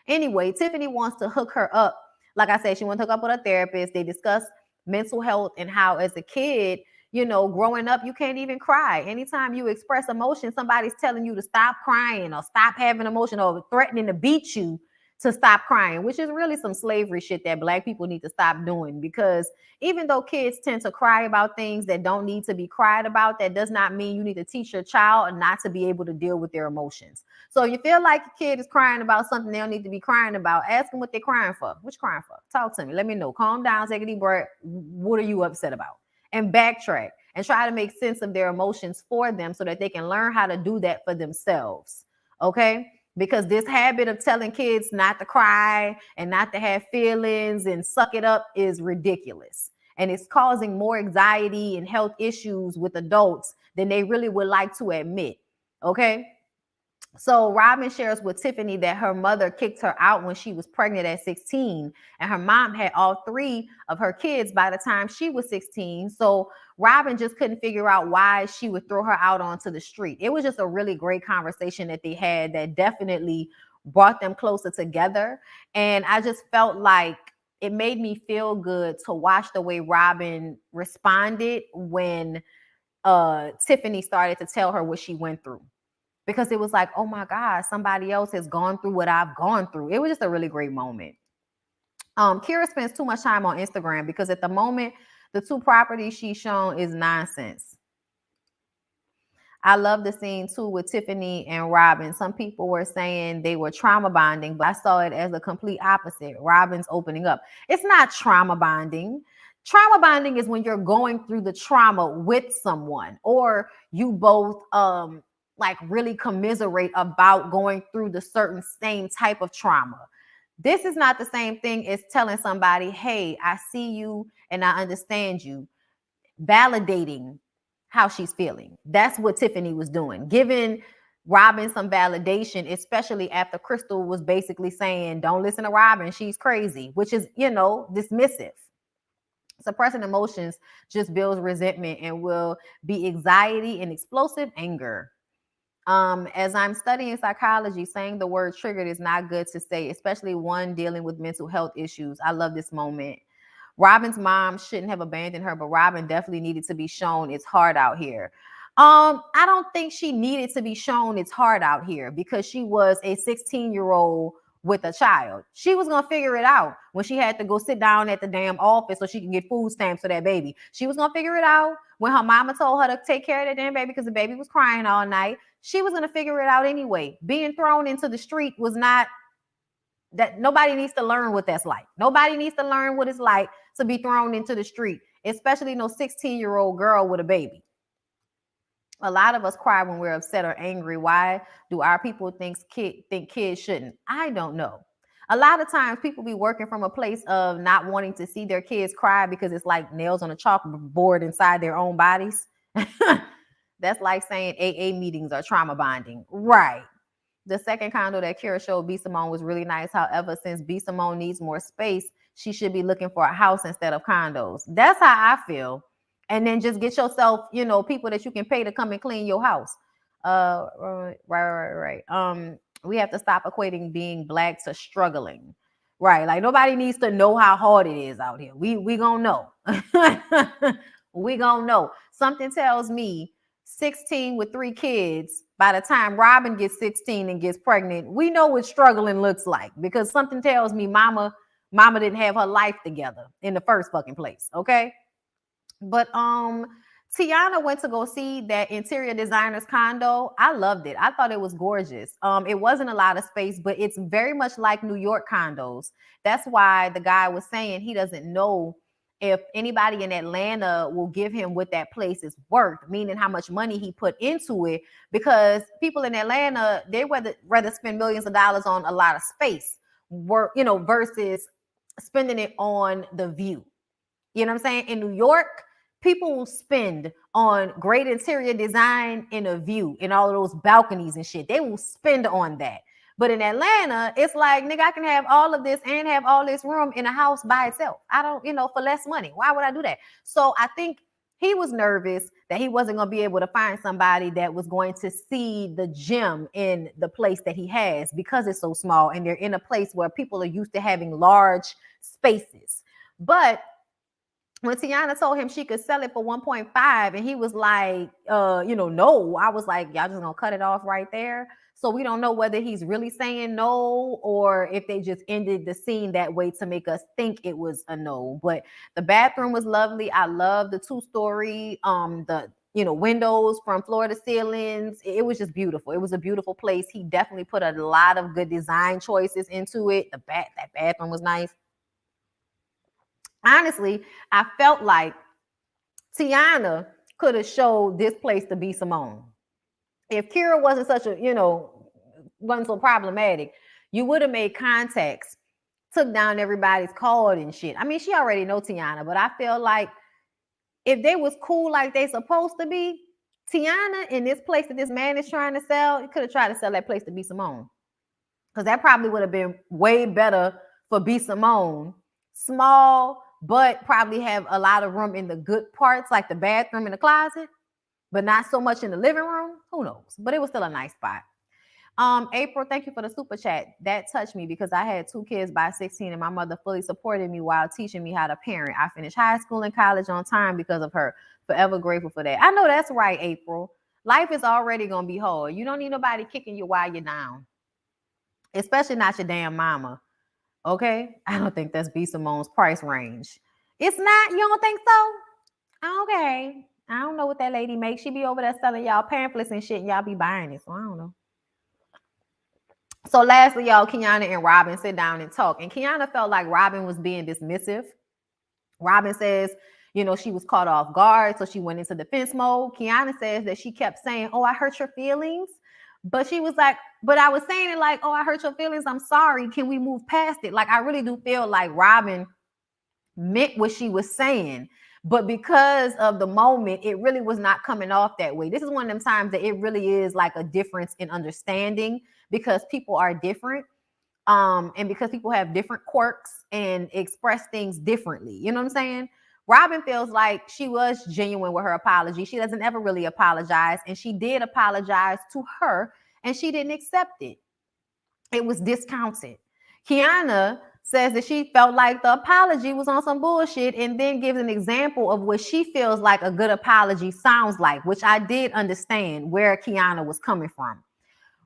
A: Anyway, Tiffani wants to hook her up. Like I said, she wants to hook up with a therapist. They discuss mental health and how, as a kid, growing up, you can't even cry. Anytime you express emotion, somebody's telling you to stop crying or stop having emotion or threatening to beat you to stop crying, which is really some slavery shit that Black people need to stop doing. Because even though kids tend to cry about things that don't need to be cried about, that does not mean you need to teach your child not to be able to deal with their emotions. So you feel like your kid is crying about something they don't need to be crying about, ask them what they're crying for. What you crying for? Talk to me. Let me know. Calm down, take a deep breath. What are you upset about? And backtrack and try to make sense of their emotions for them so that they can learn how to do that for themselves. Okay? Because this habit of telling kids not to cry and not to have feelings and suck it up is ridiculous. And it's causing more anxiety and health issues with adults than they really would like to admit. Okay? So Robin shares with Tiffani that her mother kicked her out when she was pregnant at 16, and her mom had all 3 of her kids by the time she was 16. So Robin just couldn't figure out why she would throw her out onto the street. It was just a really great conversation that they had that definitely brought them closer together. And I just felt like it made me feel good to watch the way Robin responded when Tiffani started to tell her what she went through. Because it was like, oh my God, somebody else has gone through what I've gone through. It was just a really great moment. Kira spends too much time on Instagram because at the moment, the 2 properties she's shown is nonsense. I love the scene too with Tiffani and Robin. Some people were saying they were trauma bonding, but I saw it as a complete opposite. Robin's opening up. It's not trauma bonding. Trauma bonding is when you're going through the trauma with someone, or you both like really commiserate about going through the certain same type of trauma. This is not the same thing as telling somebody, hey, I see you and I understand you. Validating how she's feeling. That's what Tiffani was doing, giving Robin some validation, especially after Crystal was basically saying, don't listen to Robin, she's crazy, which is, dismissive. Suppressing emotions just builds resentment and will be anxiety and explosive anger. As I'm studying psychology, saying the word triggered is not good to say, especially one dealing with mental health issues. I love this moment. Robin's mom shouldn't have abandoned her, but Robin definitely needed to be shown it's hard out here. I don't think she needed to be shown it's hard out here because she was a 16-year-old with a child. She was going to figure it out when she had to go sit down at the damn office so she can get food stamps for that baby. She was going to figure it out when her mama told her to take care of that damn baby because the baby was crying all night. She was going to figure it out anyway. Being thrown into the street was not that. Nobody needs to learn what that's like. Nobody needs to learn what it's like to be thrown into the street, especially no 16-year-old girl with a baby. A lot of us cry when we're upset or angry. Why do our people think kids shouldn't? I don't know. A lot of times people be working from a place of not wanting to see their kids cry because it's like nails on a chalkboard inside their own bodies. That's like saying AA meetings are trauma bonding. Right. The second condo that Kira showed B. Simone was really nice. However, since B. Simone needs more space, she should be looking for a house instead of condos. That's how I feel. And then just get yourself, people that you can pay to come and clean your house. Right. We have to stop equating being Black to struggling. Right. Like nobody needs to know how hard it is out here. We gonna know. We gonna know. Something tells me 16 with 3 kids, by the time Robin gets 16 and gets pregnant, we know what struggling looks like because something tells me mama didn't have her life together in the first fucking place. Okay. But Tiana went to go see that interior designer's condo. I loved it. I thought it was gorgeous. It wasn't a lot of space, but it's very much like New York condos. That's why the guy was saying he doesn't know if anybody in Atlanta will give him what that place is worth, meaning how much money he put into it, because people in Atlanta, they rather spend millions of dollars on a lot of space, versus spending it on the view. You know what I'm saying? In New York, people will spend on great interior design in a view, in all of those balconies and shit. They will spend on that. But in Atlanta, it's like, nigga, I can have all of this and have all this room in a house by itself. I don't, for less money. Why would I do that? So I think He was nervous that he wasn't going to be able to find somebody that was going to see the gem in the place that he has because it's so small and they're in a place where people are used to having large spaces. But when Tiana told him she could sell it for 1.5 and he was like, no, I was like, y'all just gonna cut it off right there. So we don't know whether he's really saying no or if they just ended the scene that way to make us think it was a no. But the bathroom was lovely. I love the 2-story, the windows from floor to ceilings. It was just beautiful. It was a beautiful place. He definitely put a lot of good design choices into it. That bathroom was nice. Honestly, I felt like Tiana could have showed this place to B. Simone. If Kira wasn't such a, wasn't so problematic, you would have made contacts, took down everybody's card and shit. I mean, she already know Tiana, but I feel like if they was cool like they supposed to be, Tiana in this place that this man is trying to sell, he could have tried to sell that place to B. Simone. Because that probably would have been way better for B. Simone. Small, but probably have a lot of room in the good parts, like the bathroom and the closet, but not so much in the living room. Who knows? But it was still a nice spot. April, thank you for the super chat. That touched me because I had 2 kids by 16 and my mother fully supported me while teaching me how to parent. I finished high school and college on time because of her. Forever grateful for that. I know that's right, April. Life is already going to be hard. You don't need nobody kicking you while you're down, especially not your damn mama. Okay? I don't think that's B. Simone's price range. It's not? You don't think so? Okay. I don't know what that lady makes. She be over there selling y'all pamphlets and shit and y'all be buying it. So I don't know. So lastly, y'all, Kiana and Robin sit down and talk. And Kiana felt like Robin was being dismissive. Robin says, she was caught off guard, so she went into defense mode. Kiana says that she kept saying, oh, I hurt your feelings. But she was like, but I was saying it like, oh, I hurt your feelings. I'm sorry. Can we move past it? Like, I really do feel like Robin meant what she was saying. But because of the moment, it really was not coming off that way. This is one of them times that it really is like a difference in understanding because people are different. And because people have different quirks and express things differently. You know what I'm saying? Robin feels like she was genuine with her apology. She doesn't ever really apologize. And she did apologize to her and she didn't accept it. It was discounted. Kiana says that she felt like the apology was on some bullshit and then gives an example of what she feels like a good apology sounds like, which I did understand where Kiana was coming from.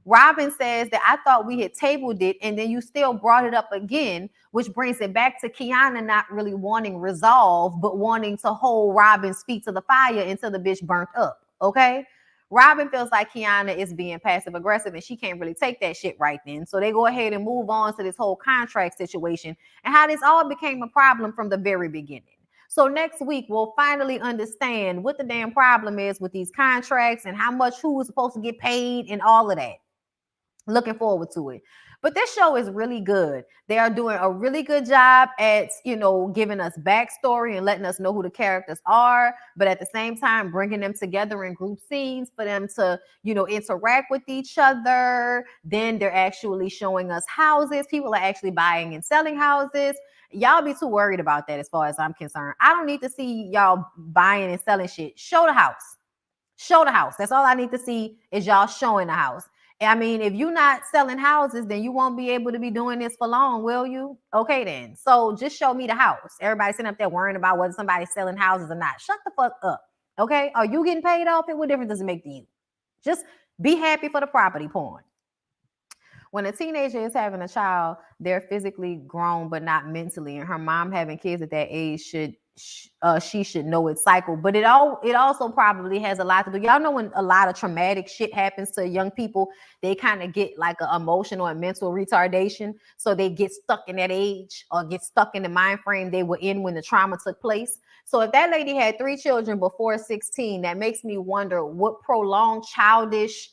A: Robin says that I thought we had tabled it and then you still brought it up again, which brings it back to Kiana not really wanting resolve, but wanting to hold Robin's feet to the fire until the bitch burnt up. Okay. Robin feels like Kiana is being passive aggressive and she can't really take that shit right then. So they go ahead and move on to this whole contract situation and how this all became a problem from the very beginning. So next week, we'll finally understand what the damn problem is with these contracts and how much who is supposed to get paid and all of that. Looking forward to it. But this show is really good. They are doing a really good job at, giving us backstory and letting us know who the characters are, but at the same time, bringing them together in group scenes for them to, interact with each other. Then they're actually showing us houses. People are actually buying and selling houses. Y'all be too worried about that as far as I'm concerned. I don't need to see y'all buying and selling shit. Show the house. Show the house. That's all I need to see is y'all showing the house. I mean, if you're not selling houses, then you won't be able to be doing this for long, will you? Okay, then. So just show me the house. Everybody sitting up there worrying about whether somebody's selling houses or not. Shut the fuck up. Okay? Are you getting paid off it? What difference does it make to you? Just be happy for the property porn. When a teenager is having a child, they're physically grown, but not mentally. And her mom having kids at that age she should know its cycle, but it also probably has a lot to do. Y'all know when a lot of traumatic shit happens to young people, they kind of get like an emotional and mental retardation, so they get stuck in that age or get stuck in the mind frame they were in when the trauma took place. So if that lady had 3 children before 16, that makes me wonder what prolonged childish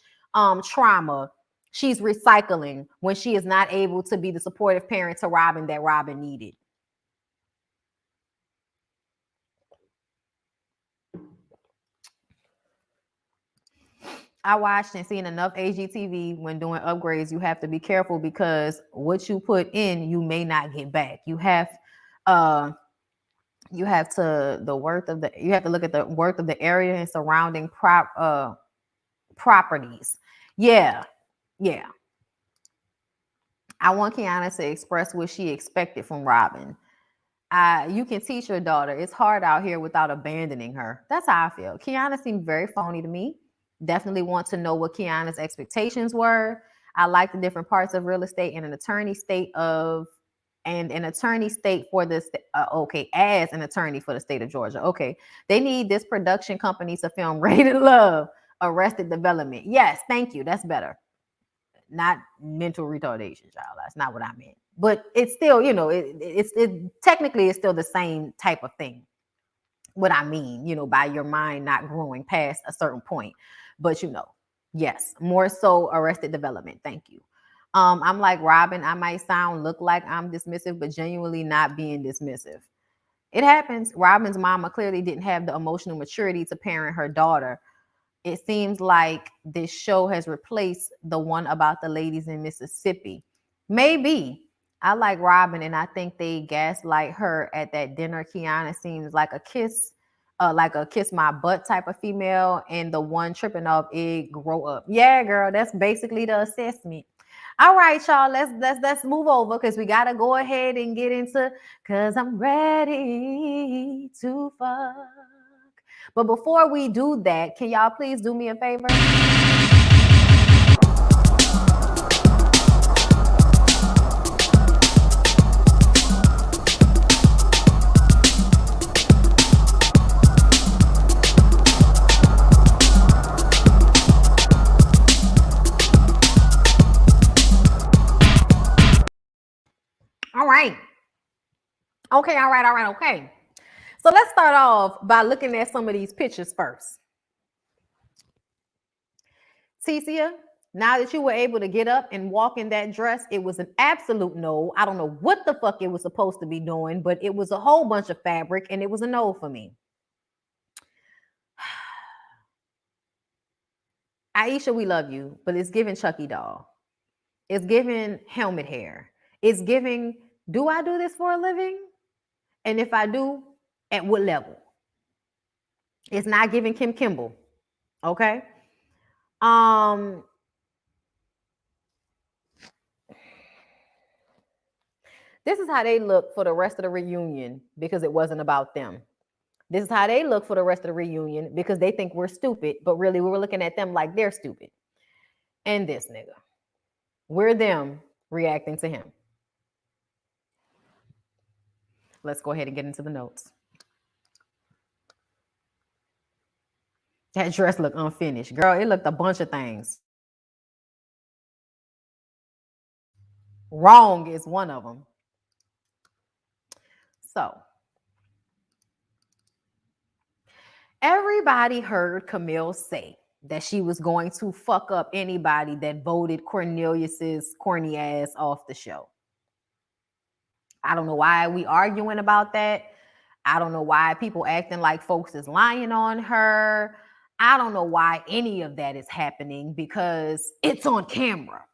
A: trauma she's recycling when she is not able to be the supportive parent to Robin that Robin needed. I watched and seen enough HGTV when doing upgrades. You have to be careful because what you put in, you may not get back. You have You have to look at the worth of the area and surrounding properties. Yeah. Yeah. I want Kiana to express what she expected from Robin. You can teach your daughter. It's hard out here without abandoning her. That's how I feel. Kiana seemed very phony to me. Definitely want to know what Kiana's expectations were. I like the different parts of real estate and an attorney state for the okay, as an attorney for the state of Georgia. Okay, they need this production company to film Rated Love, Arrested Development. Yes, thank you. That's better. Not mental retardation, child. That's not what I meant. But it's still, it technically it's still the same type of thing. What I mean, by your mind not growing past a certain point. But yes, more so Arrested Development. Thank you. I'm like Robin. I might look like I'm dismissive, but genuinely not being dismissive. It happens. Robin's mama clearly didn't have the emotional maturity to parent her daughter. It seems like this show has replaced the one about the ladies in Mississippi. Maybe. I like Robin, and I think they gaslight her at that dinner. Kiana seems like a kiss my butt type of female, and the one tripping off Egg grow up. Yeah, girl, that's basically the assessment. All right, y'all, let's move over because we gotta go ahead and get into cause I'm ready to fuck. But before we do that, can y'all please do me a favor? All right. Okay, all right, okay. So let's start off by looking at some of these pictures first. Ticia, now that you were able to get up and walk in that dress, it was an absolute no. I don't know what the fuck it was supposed to be doing, but it was a whole bunch of fabric and it was a no for me. Aisha, we love you, but it's giving Chucky doll. It's giving helmet hair. It's giving, do I do this for a living? And if I do, at what level? It's not giving Kim Kimball. Okay. This is how they look for the rest of the reunion because it wasn't about them. This is how they look for the rest of the reunion because they think we're stupid, but really we were looking at them like they're stupid. And this nigga, we're them reacting to him. Let's go ahead and get into the notes. That dress looked unfinished. Girl, it looked a bunch of things. Wrong is one of them. So, everybody heard Camille say that she was going to fuck up anybody that voted Cornelius's corny ass off the show. I don't know why we arguing about that. I don't know why people acting like folks is lying on her. I don't know why any of that is happening because it's on camera.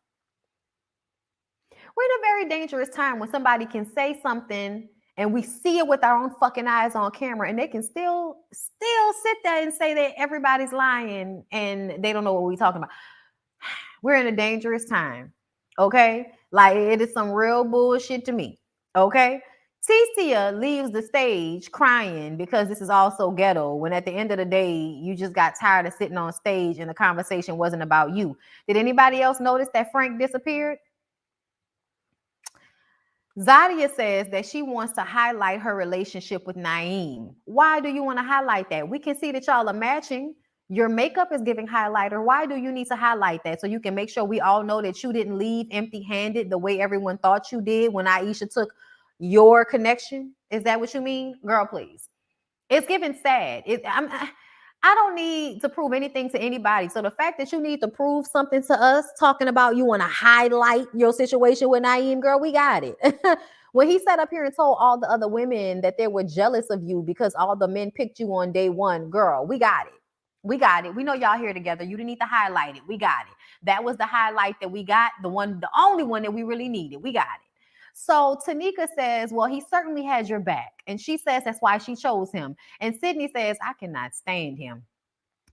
A: We're in a very dangerous time when somebody can say something and we see it with our own fucking eyes on camera and they can still sit there and say that everybody's lying and they don't know what we're talking about. We're in a dangerous time. Okay? Like it is some real bullshit to me. Okay? Ticia leaves the stage crying because this is also ghetto when at the end of the day, you just got tired of sitting on stage and the conversation wasn't about you. Did anybody else notice that Frank disappeared? Zadia says that she wants to highlight her relationship with Naeem. Why do you want to highlight that? We can see that y'all are matching. Your makeup is giving highlighter. Why do you need to highlight that? So you can make sure we all know that you didn't leave empty-handed the way everyone thought you did when Aisha took your connection. Is that what you mean? Girl, please. It's giving sad. I don't need to prove anything to anybody. So the fact that you need to prove something to us, talking about you want to highlight your situation with Naeem, girl, we got it. When he sat up here and told all the other women that they were jealous of you because all the men picked you on day one, girl, we got it. We got it. We know y'all here together. You didn't need to highlight it. We got it. That was the highlight that we got. The only one that we really needed. We got it. So Tanika says, well, he certainly has your back. And she says that's why she chose him. And Sydney says, I cannot stand him.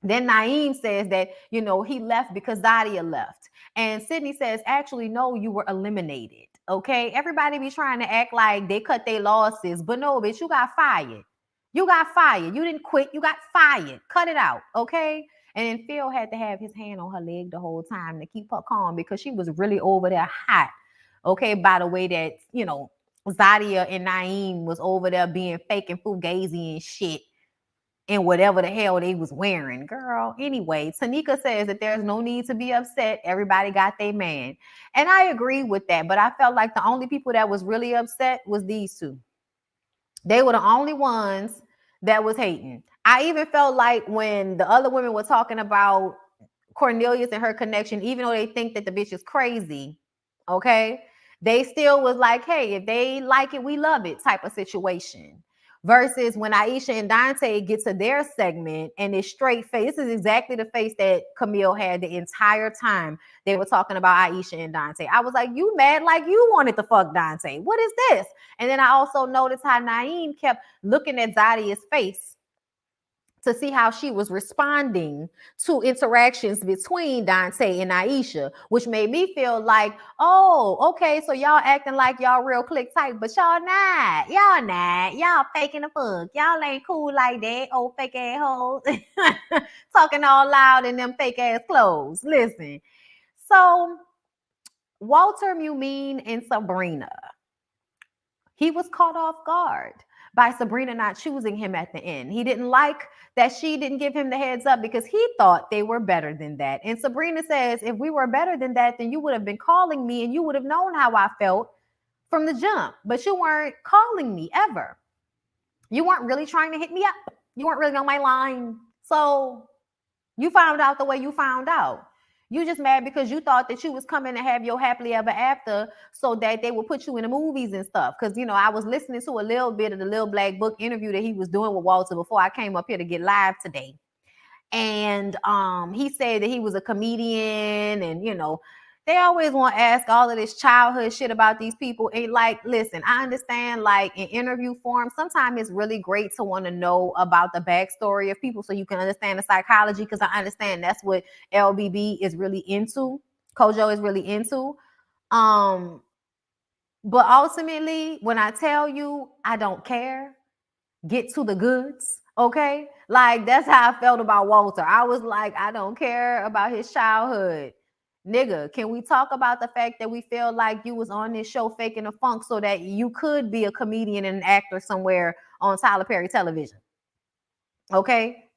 A: Then Naeem says that, he left because Zadia left. And Sydney says, actually, no, you were eliminated. Okay. Everybody be trying to act like they cut their losses, but no, bitch, you got fired. You got fired. You didn't quit. You got fired. Cut it out. Okay. And then Phil had to have his hand on her leg the whole time to keep her calm because she was really over there hot. Okay. By the way that, Zadia and Naeem was over there being fake and fugazi and shit and whatever the hell they was wearing, girl. Anyway, Tanika says that there's no need to be upset. Everybody got their man. And I agree with that. But I felt like the only people that was really upset was these two. They were the only ones that was hating. I even felt like when the other women were talking about Cornelius and her connection, even though they think that the bitch is crazy, okay, they still was like, hey, if they like it, we love it type of situation. Versus when Aisha and Dante get to their segment and it's straight face. This is exactly the face that Camille had the entire time they were talking about Aisha and Dante. I was like, you mad like you wanted to fuck Dante. What is this? And then I also noticed how Naeem kept looking at Zadia's face to see how she was responding to interactions between Dante and Aisha, which made me feel like, oh, okay, so y'all acting like y'all real click tight, but y'all not. Y'all not. Y'all faking the fuck. Y'all ain't cool like that, old fake ass hoes. Talking all loud in them fake ass clothes. Listen. So, Walter, Mumine, and Sabrina. He was caught off guard by Sabrina not choosing him at the end. He didn't like that she didn't give him the heads up because he thought they were better than that. And Sabrina says, if we were better than that, then you would have been calling me and you would have known how I felt from the jump. But you weren't calling me ever. You weren't really trying to hit me up. You weren't really on my line. So you found out the way you found out. You just mad because you thought that you was coming to have your happily ever after so that they would put you in the movies and stuff. Because, I was listening to a little bit of the Lil Black Book interview that he was doing with Walter before I came up here to get live today. And he said that he was a comedian and, they always want to ask all of this childhood shit about these people. And like, listen, I understand like in interview form, sometimes it's really great to want to know about the backstory of people so you can understand the psychology. Because I understand that's what LBB is really into. Kojo is really into. But ultimately, when I tell you I don't care, get to the goods. Okay. Like that's how I felt about Walter. I was like, I don't care about his childhood. Nigga, can we talk about the fact that we feel like you was on this show faking the funk so that you could be a comedian and an actor somewhere on Tyler Perry television? Okay,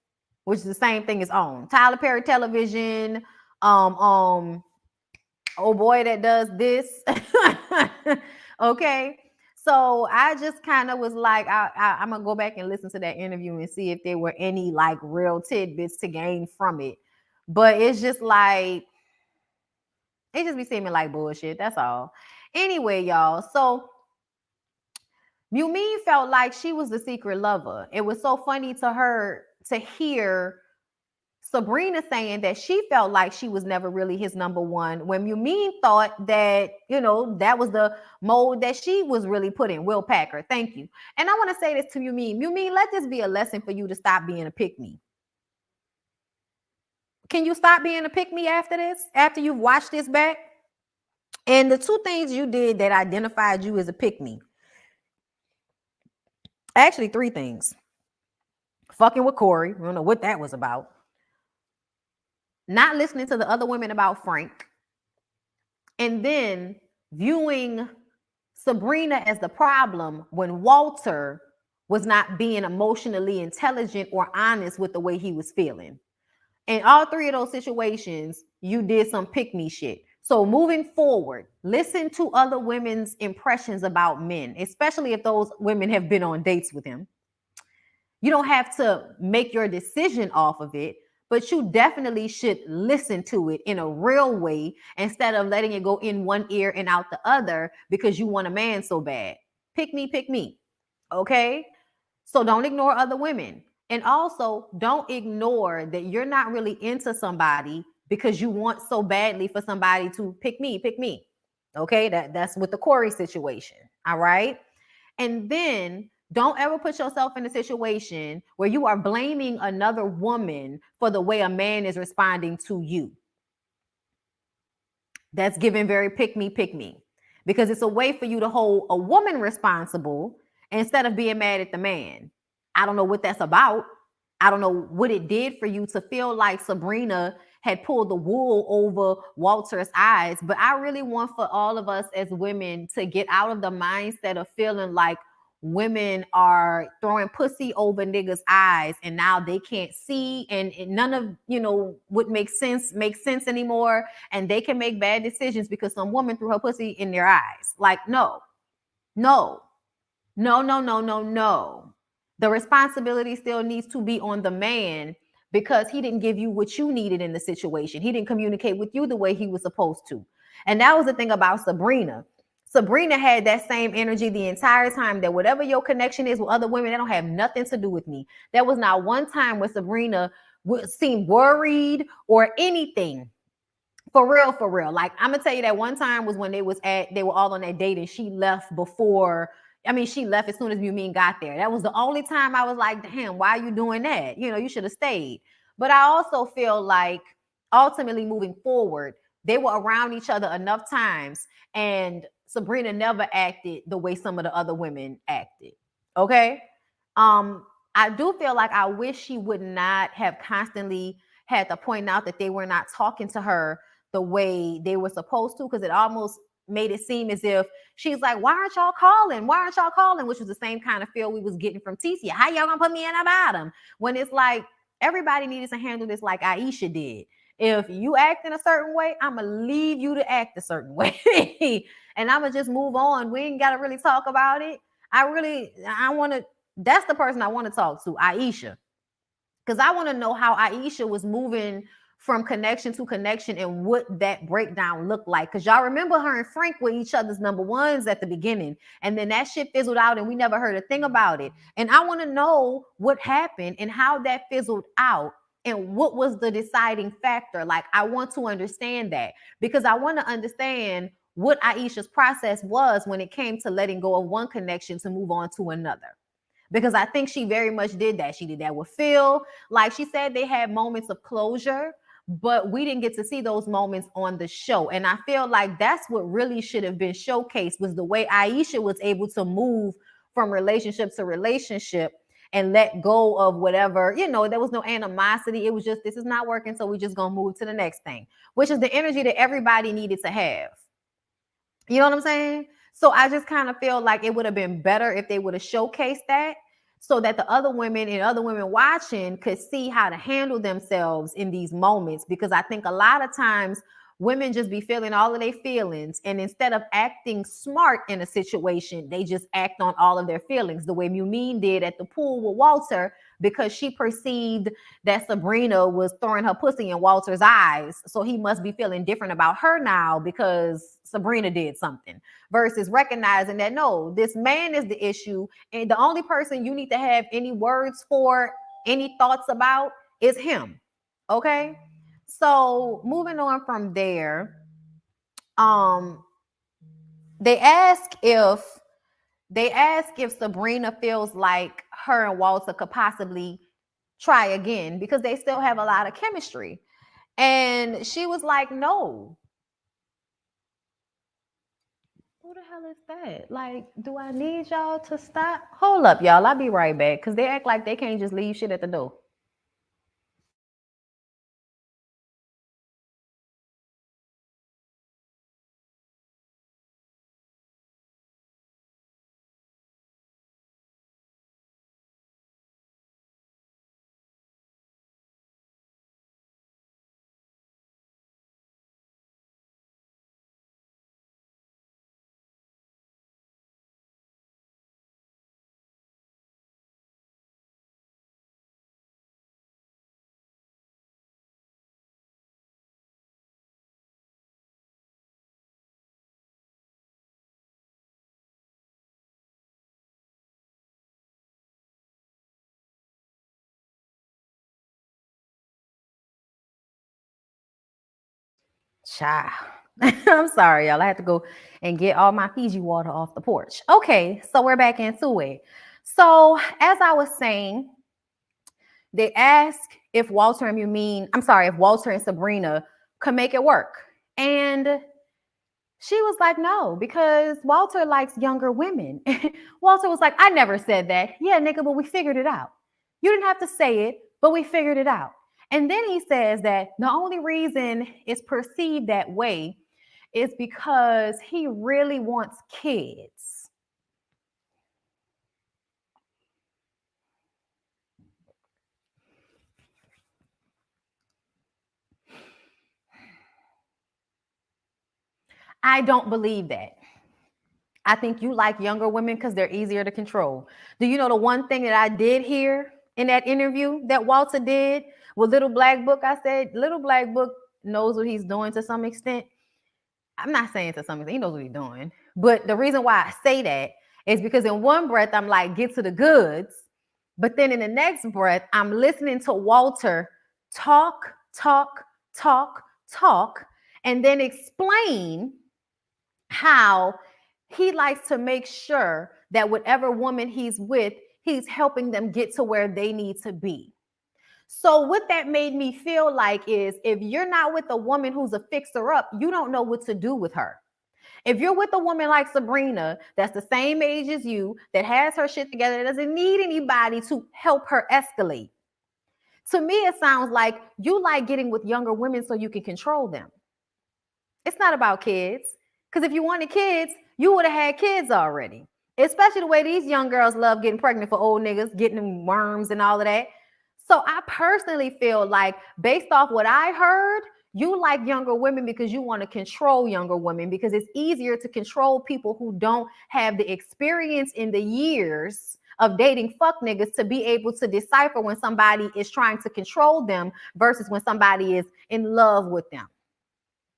A: which is the same thing as on Tyler Perry television. Oh boy, that does this. Okay, so I just kind of was like, I'm gonna go back and listen to that interview and see if there were any like real tidbits to gain from it. But it's just like. It just be seeming like bullshit. That's all. Anyway, y'all. So Mumine felt like she was the secret lover. It was so funny to her to hear Sabrina saying that she felt like she was never really his number one when Mumine thought that, that was the mold that she was really put in. Will Packer, thank you. And I want to say this to Mumine. Mumine, let this be a lesson for you to stop being a pick-me. Can you stop being a pick-me after this? After you've watched this back? And the two things you did that identified you as a pick-me. Actually, three things. Fucking with Corey. I don't know what that was about. Not listening to the other women about Frank. And then viewing Sabrina as the problem when Walter was not being emotionally intelligent or honest with the way he was feeling. In all three of those situations, you did some pick-me shit. So moving forward, listen to other women's impressions about men, especially if those women have been on dates with him. You don't have to make your decision off of it, but you definitely should listen to it in a real way instead of letting it go in one ear and out the other because you want a man so bad. Pick me. Okay? So don't ignore other women. And also, don't ignore that you're not really into somebody because you want so badly for somebody to pick me. Okay, that's with the Corey situation. All right. And then don't ever put yourself in a situation where you are blaming another woman for the way a man is responding to you. That's giving very pick me, because it's a way for you to hold a woman responsible instead of being mad at the man. I don't know what that's about. I don't know what it did for you to feel like Sabrina had pulled the wool over Walter's eyes, but I really want for all of us as women to get out of the mindset of feeling like women are throwing pussy over niggas' eyes and now they can't see, and none of what makes sense anymore, and they can make bad decisions because some woman threw her pussy in their eyes. Like, no, no, no, no, no, no, no. The responsibility still needs to be on the man, because he didn't give you what you needed in the situation. He didn't communicate with you the way he was supposed to. And that was the thing about Sabrina. Sabrina had that same energy the entire time, that whatever your connection is with other women, that don't have nothing to do with me. There was not one time where Sabrina seemed worried or anything. For real, for real. Like, I'm gonna tell you that one time was when they were all on that date and she left before. I mean, she left as soon as Mean got there. That was the only time I was like, damn, why are you doing that? You should have stayed. But I also feel like ultimately moving forward, they were around each other enough times, and Sabrina never acted the way some of the other women acted. Okay. I do feel like I wish she would not have constantly had to point out that they were not talking to her the way they were supposed to, because it almost made it seem as if she's like, why aren't y'all calling? Why aren't y'all calling? Which was the same kind of feel we was getting from Ticia. How y'all gonna put me in the bottom? When it's like, everybody needed to handle this like Aisha did. If you act in a certain way, I'm gonna leave you to act a certain way. And I'm gonna just move on. We ain't gotta really talk about it. I want to, that's the person I want to talk to, Aisha. Because I want to know how Aisha was moving from connection to connection and what that breakdown looked like. Because y'all remember her and Frank were each other's number ones at the beginning. And then that shit fizzled out and we never heard a thing about it. And I want to know what happened and how that fizzled out and what was the deciding factor. Like, I want to understand that, because I want to understand what Aisha's process was when it came to letting go of one connection to move on to another, because I think she very much did that. She did that with Phil. Like she said, they had moments of closure, but we didn't get to see those moments on the show. And I feel like that's what really should have been showcased, was the way Aisha was able to move from relationship to relationship and let go of whatever, there was no animosity. It was just, this is not working, so we're just going to move to the next thing, which is the energy that everybody needed to have. You know what I'm saying? So I just kind of feel like it would have been better if they would have showcased that, so that the other women and other women watching could see how to handle themselves in these moments. Because I think a lot of times women just be feeling all of their feelings, and instead of acting smart in a situation, they just act on all of their feelings, the way Mean did at the pool with Walter, because she perceived that Sabrina was throwing her pussy in Walter's eyes. So he must be feeling different about her now because Sabrina did something, versus recognizing that, no, this man is the issue. And the only person you need to have any words for, any thoughts about, is him. Okay. So moving on from there, they ask if Sabrina feels like her and Walter could possibly try again, because they still have a lot of chemistry. And she was like, no. Who the hell is that? Like, do I need y'all to stop? Hold up, y'all. I'll be right back, because they act like they can't just leave shit at the door. Child. I'm sorry, y'all. I had to go and get all my Fiji water off the porch. Okay, so we're back into it. So, as I was saying, they ask if Walter and if Walter and Sabrina could make it work. And she was like, no, because Walter likes younger women. Walter was like, I never said that. Yeah, nigga, but we figured it out. You didn't have to say it, but we figured it out. And then he says that the only reason it's perceived that way is because he really wants kids. I don't believe that. I think you like younger women because they're easier to control. Do you know the one thing that I did hear in that interview that Walter did with Little Black Book? I said, Little Black Book knows what he's doing to some extent. I'm not saying to some extent, he knows what he's doing. But the reason why I say that is because in one breath, I'm like, get to the goods. But then in the next breath, I'm listening to Walter talk, talk, talk, talk, and then explain how he likes to make sure that whatever woman he's with, he's helping them get to where they need to be. So what that made me feel like is if you're not with a woman who's a fixer up, you don't know what to do with her. If you're with a woman like Sabrina, that's the same age as you, that has her shit together, that doesn't need anybody to help her escalate. To me, it sounds like you like getting with younger women so you can control them. It's not about kids. Because if you wanted kids, you would have had kids already. Especially the way these young girls love getting pregnant for old niggas, getting them worms and all of that. So I personally feel like, based off what I heard, you like younger women because you want to control younger women because it's easier to control people who don't have the experience in the years of dating fuck niggas to be able to decipher when somebody is trying to control them versus when somebody is in love with them.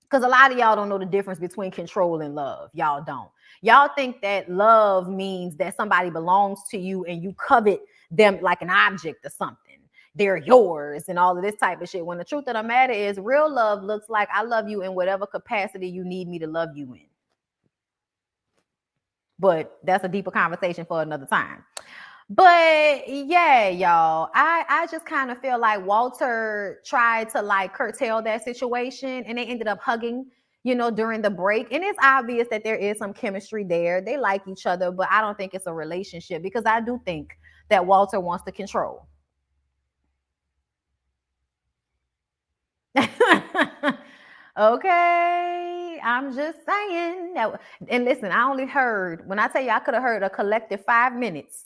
A: Because a lot of y'all don't know the difference between control and love. Y'all don't. Y'all think that love means that somebody belongs to you and you covet them like an object or something. They're yours and all of this type of shit. When the truth of the matter is, real love looks like I love you in whatever capacity you need me to love you in. But that's a deeper conversation for another time. But yeah, y'all, I just kind of feel like Walter tried to like curtail that situation and they ended up hugging, during the break. And it's obvious that there is some chemistry there. They like each other, but I don't think it's a relationship because I do think that Walter wants to control. Okay, I'm just saying that. And listen, I only heard, when I tell you I could have heard a collective 5 minutes,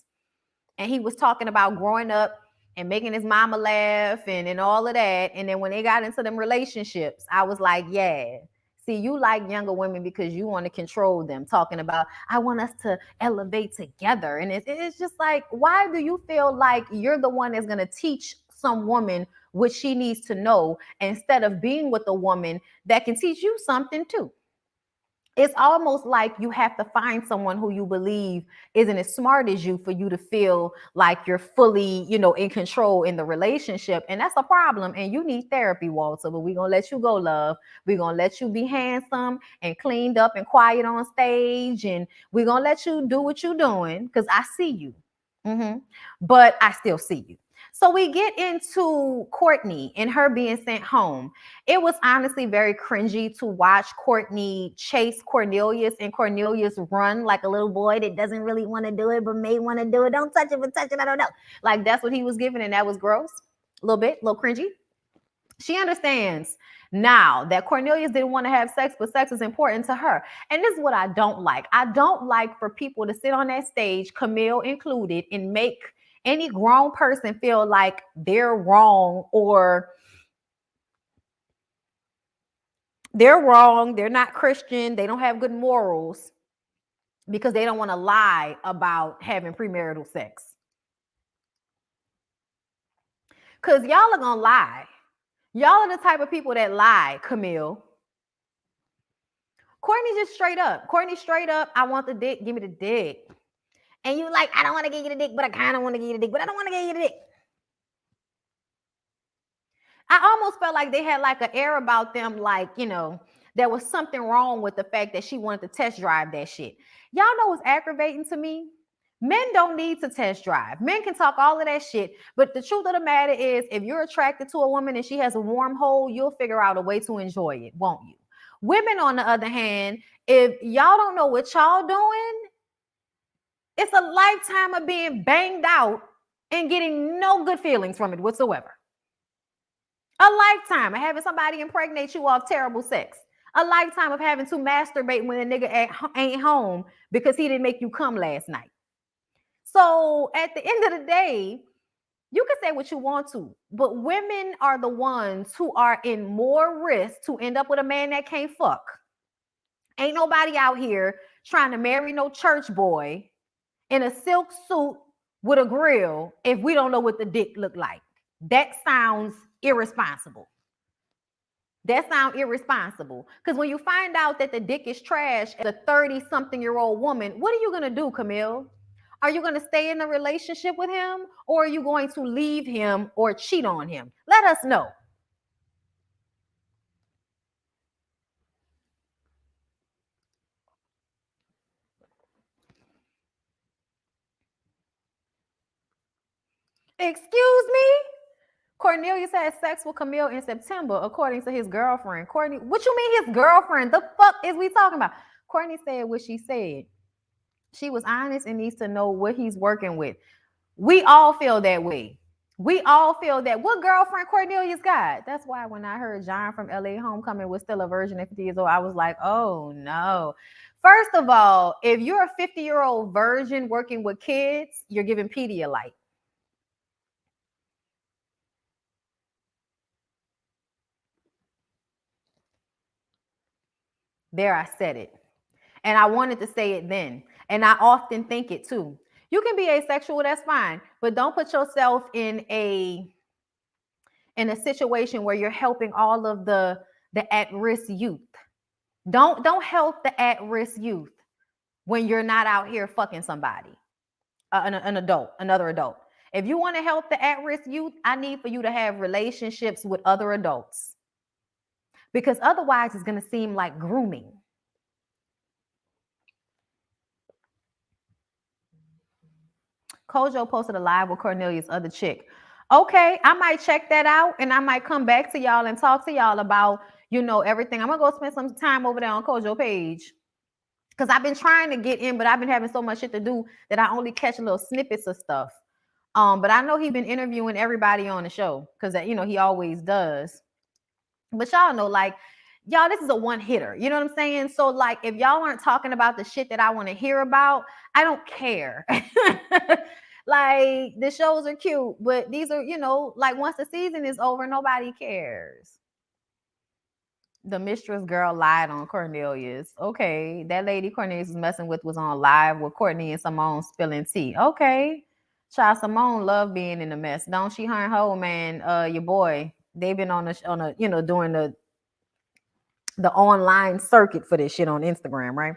A: and he was talking about growing up and making his mama laugh and all of that. And then when they got into them relationships, I was like, yeah. See, you like younger women because you want to control them, talking about, I want us to elevate together. And it's just like, why do you feel like you're the one that's going to teach some woman what she needs to know instead of being with a woman that can teach you something too? It's almost like you have to find someone who you believe isn't as smart as you for you to feel like you're fully, in control in the relationship. And that's a problem. And you need therapy, Walter. But we're going to let you go, love. We're going to let you be handsome and cleaned up and quiet on stage. And we're going to let you do what you're doing because I see you. But I still see you. So we get into Courtney and her being sent home. It was honestly very cringy to watch Courtney chase Cornelius and Cornelius run like a little boy that doesn't really want to do it, but may want to do it. Don't touch it, but touch it. I don't know. Like that's what he was giving. And that was gross. A little bit, a little cringy. She understands now that Cornelius didn't want to have sex, but sex is important to her. And this is what I don't like. I don't like for people to sit on that stage, Camille included, and make any grown person feel like they're wrong or they're wrong, they're not Christian, they don't have good morals because they don't want to lie about having premarital sex. Because y'all are going to lie. Y'all are the type of people that lie, Camille. Courtney just straight up. Courtney straight up, I want the dick, give me the dick. And you like, I don't want to give you the dick, but I kind of want to give you the dick, but I don't want to give you the dick. I almost felt like they had like an air about them, like, there was something wrong with the fact that she wanted to test drive that shit. Y'all know what's aggravating to me? Men don't need to test drive. Men can talk all of that shit, but the truth of the matter is, if you're attracted to a woman and she has a warm hole, you'll figure out a way to enjoy it, won't you? Women, on the other hand, if y'all don't know what y'all doing, it's a lifetime of being banged out and getting no good feelings from it whatsoever. A lifetime of having somebody impregnate you off terrible sex. A lifetime of having to masturbate when a nigga ain't home because he didn't make you come last night. So at the end of the day, you can say what you want to, but women are the ones who are in more risk to end up with a man that can't fuck. Ain't nobody out here trying to marry no church boy in a silk suit with a grill if we don't know what the dick look like. That sounds irresponsible. That sounds irresponsible. Because when you find out that the dick is trash as a 30-something-year-old woman, what are you going to do, Camille? Are you going to stay in a relationship with him, or are you going to leave him or cheat on him? Let us know. Excuse me? Cornelius had sex with Camille in September, according to his girlfriend. Courtney, what you mean his girlfriend? The fuck is we talking about? Courtney said what she said. She was honest and needs to know what he's working with. We all feel that way. We all feel that. What girlfriend Cornelius got? That's why when I heard John from LA Homecoming was still a virgin at 50 years old, I was like, oh no. First of all, if you're a 50-year-old virgin working with kids, you're giving Pedialyte. There, I said it. And I wanted to say it then. And I often think it too. You can be asexual, that's fine, but don't put yourself in a situation where you're helping all of the at-risk youth. Don't help the at-risk youth when you're not out here fucking somebody, an adult, another adult. If you want to help the at-risk youth, I need for you to have relationships with other adults, because otherwise it's going to seem like grooming. Kojo posted a live with Cornelius' other chick. Okay, I might check that out, and I might come back to y'all and talk to y'all about, everything. I'm gonna go spend some time over there on Kojo page, because I've been trying to get in, but I've been having so much shit to do that I only catch little snippets of stuff. But I know he's been interviewing everybody on the show, because he always does. But y'all know, like, y'all, this is a one hitter. You know what I'm saying? So, like, if y'all aren't talking about the shit that I want to hear about, I don't care. Like, the shows are cute, but these are, like, once the season is over, nobody cares. The mistress girl lied on Cornelius. Okay, that lady Cornelius was messing with was on live with Courtney and Simone spilling tea. Okay, child, Simone love being in the mess, don't she? Her and her old man, your boy, they've been on a doing the online circuit for this shit on Instagram, right?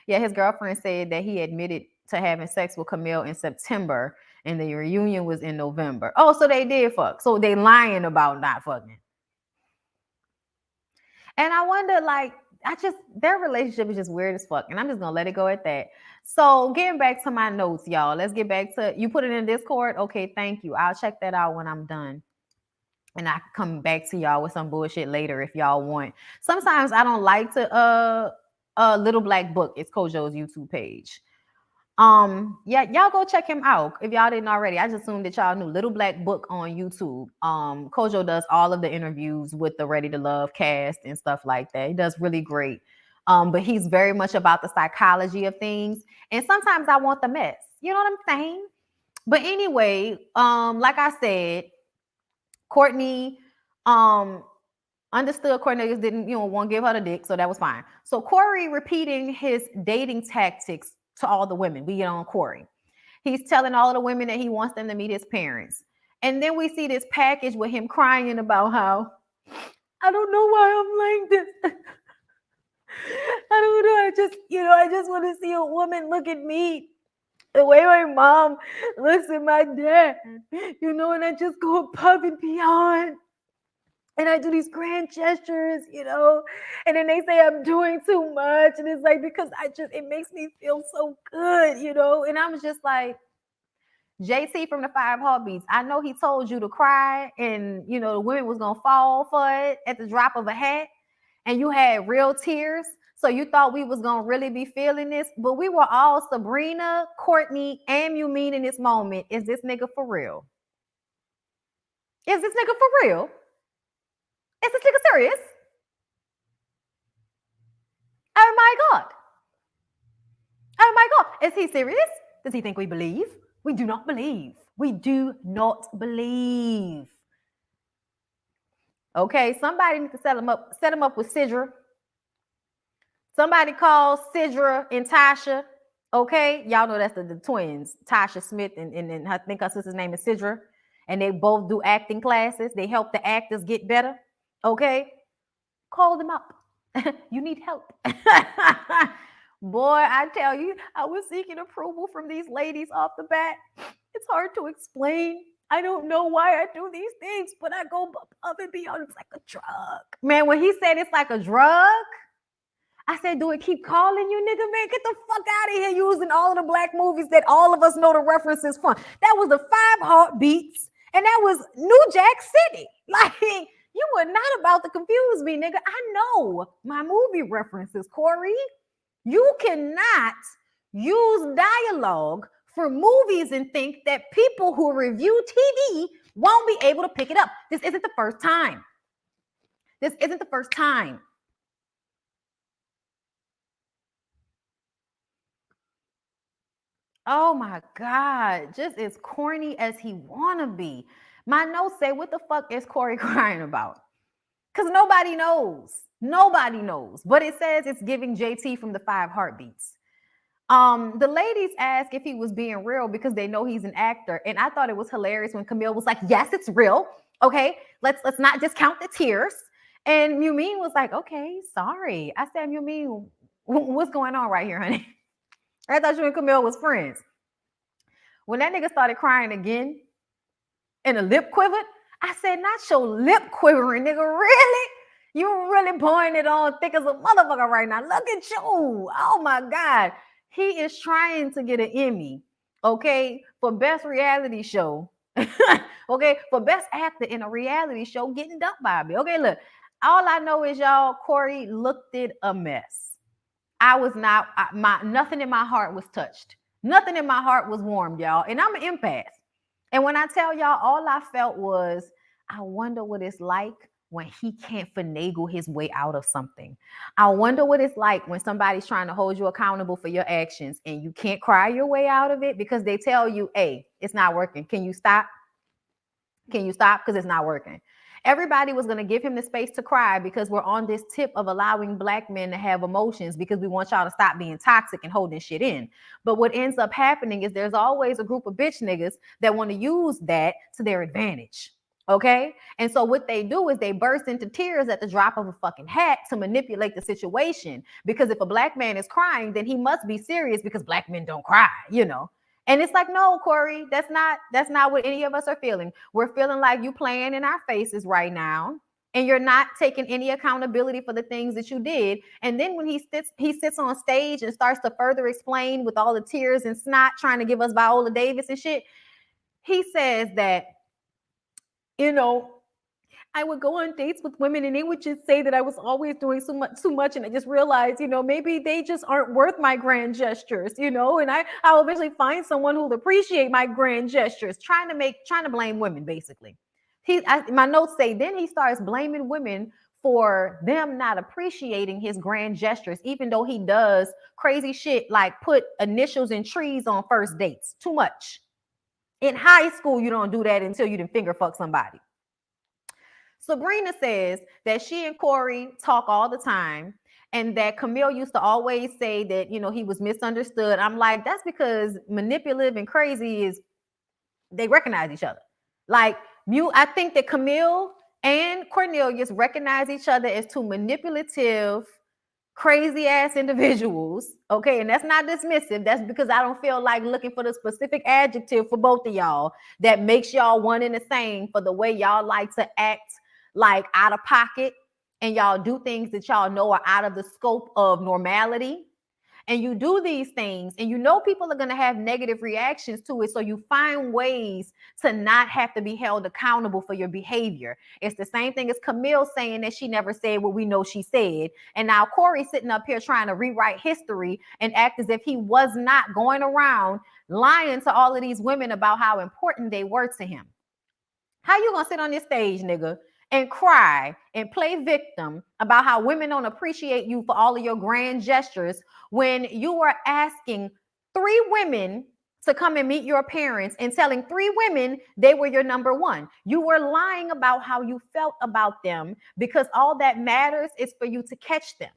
A: Yeah, his girlfriend said that he admitted to having sex with Camille in September, and the reunion was in November. Oh, so they did fuck. So they lying about not fucking. And I wonder, like, their relationship is just weird as fuck. And I'm just gonna let it go at that. So getting back to my notes, y'all. Let's get back to, you put it in Discord. Okay, thank you. I'll check that out when I'm done. And I can come back to y'all with some bullshit later if y'all want. Sometimes I don't like to Little Black Book. It's Kojo's YouTube page. Yeah, y'all go check him out if y'all didn't already. I just assumed that y'all knew. Little Black Book on YouTube. Kojo does all of the interviews with the Ready to Love cast and stuff like that. He does really great. But he's very much about the psychology of things. And sometimes I want the mess. You know what I'm saying? But anyway, like I said, Courtney understood Cornelius didn't, want to give her the dick, so that was fine. So Corey repeating his dating tactics to all the women. We get on Corey. He's telling all of the women that he wants them to meet his parents. And then we see this package with him crying about how, I don't know why I'm like this. I don't know. I just want to see a woman look at me the way my mom looks at my dad, and I just go above and beyond. And I do these grand gestures, you know, and then they say I'm doing too much. And it's like, because it makes me feel so good, you know. And I'm just like, JT from the Five Heartbeats, I know he told you to cry and, you know, the women was going to fall for it at the drop of a hat. And you had real tears. So you thought we was going to really be feeling this. But we were all Sabrina, Courtney, and Yumeen in this moment. Is this nigga for real? Is this nigga for real? Is this nigga serious? Oh my God. Oh my God. Is he serious? Does he think we believe? We do not believe. We do not believe. Okay, somebody needs to set him up with Sidra. Somebody call Sidra and Tasha. Okay, y'all know that's the twins, Tasha Smith and I think her sister's name is Sidra. And they both do acting classes. They help the actors get better. Okay, call them up. You need help. Boy, I tell you, I was seeking approval from these ladies off the bat. It's hard to explain. I don't know why I do these things, but I go above and beyond. It's like a drug. Man, when he said it's like a drug, I said, do it keep calling you, nigga, man? Get the fuck out of here using all of the black movies that all of us know the references from. That was the Five Heartbeats, and that was New Jack City. Like, you were not about to confuse me, nigga. I know my movie references, Corey. You cannot use dialogue for movies and think that people who review TV won't be able to pick it up. This isn't the first time. This isn't the first time. Oh my God, just as corny as he wanna be. My notes say, what the fuck is Corey crying about? Because nobody knows. Nobody knows. But it says it's giving JT from the Five Heartbeats. The ladies ask if he was being real because they know he's an actor. And I thought it was hilarious when Camille was like, yes, it's real. Okay, let's not discount the tears. And Yumeen was like, okay, sorry. I said, Yumeen, what's going on right here, honey? I thought you and Camille was friends. When that nigga started crying again and a lip quivered, I said, not your lip quivering, nigga. Really? You really pouring it on thick as a motherfucker right now. Look at you. Oh my God. He is trying to get an Emmy, okay, for best reality show. Okay, for best actor in a reality show getting dumped by me. Okay, look, all I know is y'all, Corey looked it a mess. I was not, nothing in my heart was touched. Nothing in my heart was warmed, y'all. And I'm an empath. And when I tell y'all, all I felt was, I wonder what it's like when he can't finagle his way out of something. I wonder what it's like when somebody's trying to hold you accountable for your actions and you can't cry your way out of it because they tell you, hey, it's not working. Can you stop? Can you stop? Because it's not working. Everybody was going to give him the space to cry because we're on this tip of allowing black men to have emotions because we want y'all to stop being toxic and holding shit in. But what ends up happening is there's always a group of bitch niggas that want to use that to their advantage. Okay. And so what they do is they burst into tears at the drop of a fucking hat to manipulate the situation. Because if a black man is crying, then he must be serious because black men don't cry, you know. And it's like, no, Corey, that's not what any of us are feeling. We're feeling like you playing in our faces right now, and you're not taking any accountability for the things that you did. And then when he sits on stage and starts to further explain with all the tears and snot, trying to give us Viola Davis and shit, he says that, you know, I would go on dates with women and they would just say that I was always doing too much. And I just realized, you know, maybe they just aren't worth my grand gestures, you know, and I'll eventually find someone who'll appreciate my grand gestures, trying to blame women, basically. My notes say, then he starts blaming women for them not appreciating his grand gestures, even though he does crazy shit like put initials in trees on first dates. Too much. In high school, you don't do that until you done finger fuck somebody. Sabrina says that she and Corey talk all the time and that Camille used to always say that, you know, he was misunderstood. I'm like, that's because manipulative and crazy is, they recognize each other. Like, I think that Camille and Cornelius recognize each other as two manipulative, crazy ass individuals. Okay, and that's not dismissive. That's because I don't feel like looking for the specific adjective for both of y'all that makes y'all one and the same for the way y'all like to act like out of pocket, and y'all do things that y'all know are out of the scope of normality, and you do these things and you know people are going to have negative reactions to it, so you find ways to not have to be held accountable for your behavior. It's the same thing as Camille saying that she never said what we know she said, and now Corey sitting up here trying to rewrite history and act as if he was not going around lying to all of these women about how important they were to him. How you gonna sit on this stage, nigga, and cry and play victim about how women don't appreciate you for all of your grand gestures when you were asking 3 women to come and meet your parents and telling 3 women they were your number one? You were lying about how you felt about them, because all that matters is for you to catch them.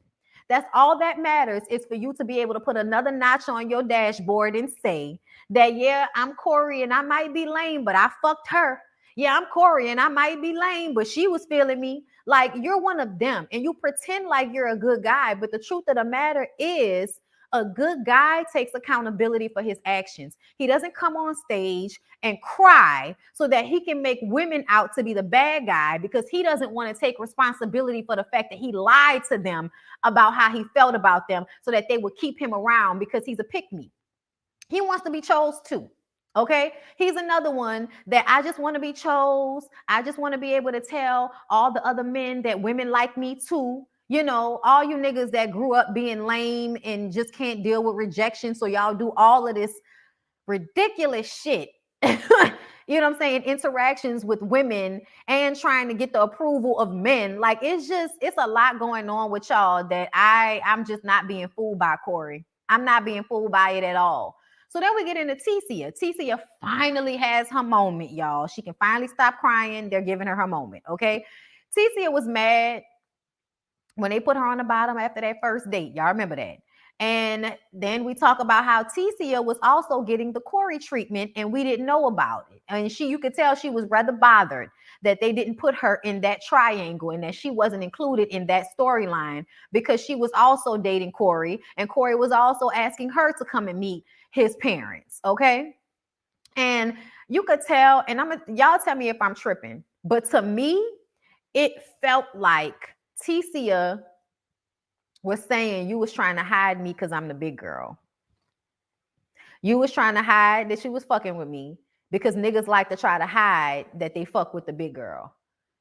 A: That's all that matters, is for you to be able to put another notch on your dashboard and say that, yeah, I'm Corey and I might be lame, but I fucked her. Yeah, I'm Corey and I might be lame, but she was feeling me. Like, you're one of them and you pretend like you're a good guy. But the truth of the matter is, a good guy takes accountability for his actions. He doesn't come on stage and cry so that he can make women out to be the bad guy, because he doesn't want to take responsibility for the fact that he lied to them about how he felt about them so that they would keep him around, because he's a pick-me. He wants to be chose too. Okay, he's another one that I just want to be chose. I just want to be able to tell all the other men that women like me too. You know, all you niggas that grew up being lame and just can't deal with rejection, so y'all do all of this ridiculous shit. You know what I'm saying? Interactions with women and trying to get the approval of men. Like, it's a lot going on with y'all that I'm just not being fooled by, Corey. I'm not being fooled by it at all. So then we get into Ticia. Ticia finally has her moment, y'all. She can finally stop crying. They're giving her her moment, okay? Ticia was mad when they put her on the bottom after that first date. Y'all remember that? And then we talk about how Ticia was also getting the Corey treatment and we didn't know about it. And you could tell she was rather bothered that they didn't put her in that triangle and that she wasn't included in that storyline, because she was also dating Corey and Corey was also asking her to come and meet his parents, okay? And you could tell, and y'all tell me if I'm tripping, but to me, it felt like Ticia was saying, you was trying to hide me because I'm the big girl. You was trying to hide that she was fucking with me, because niggas like to try to hide that they fuck with the big girl.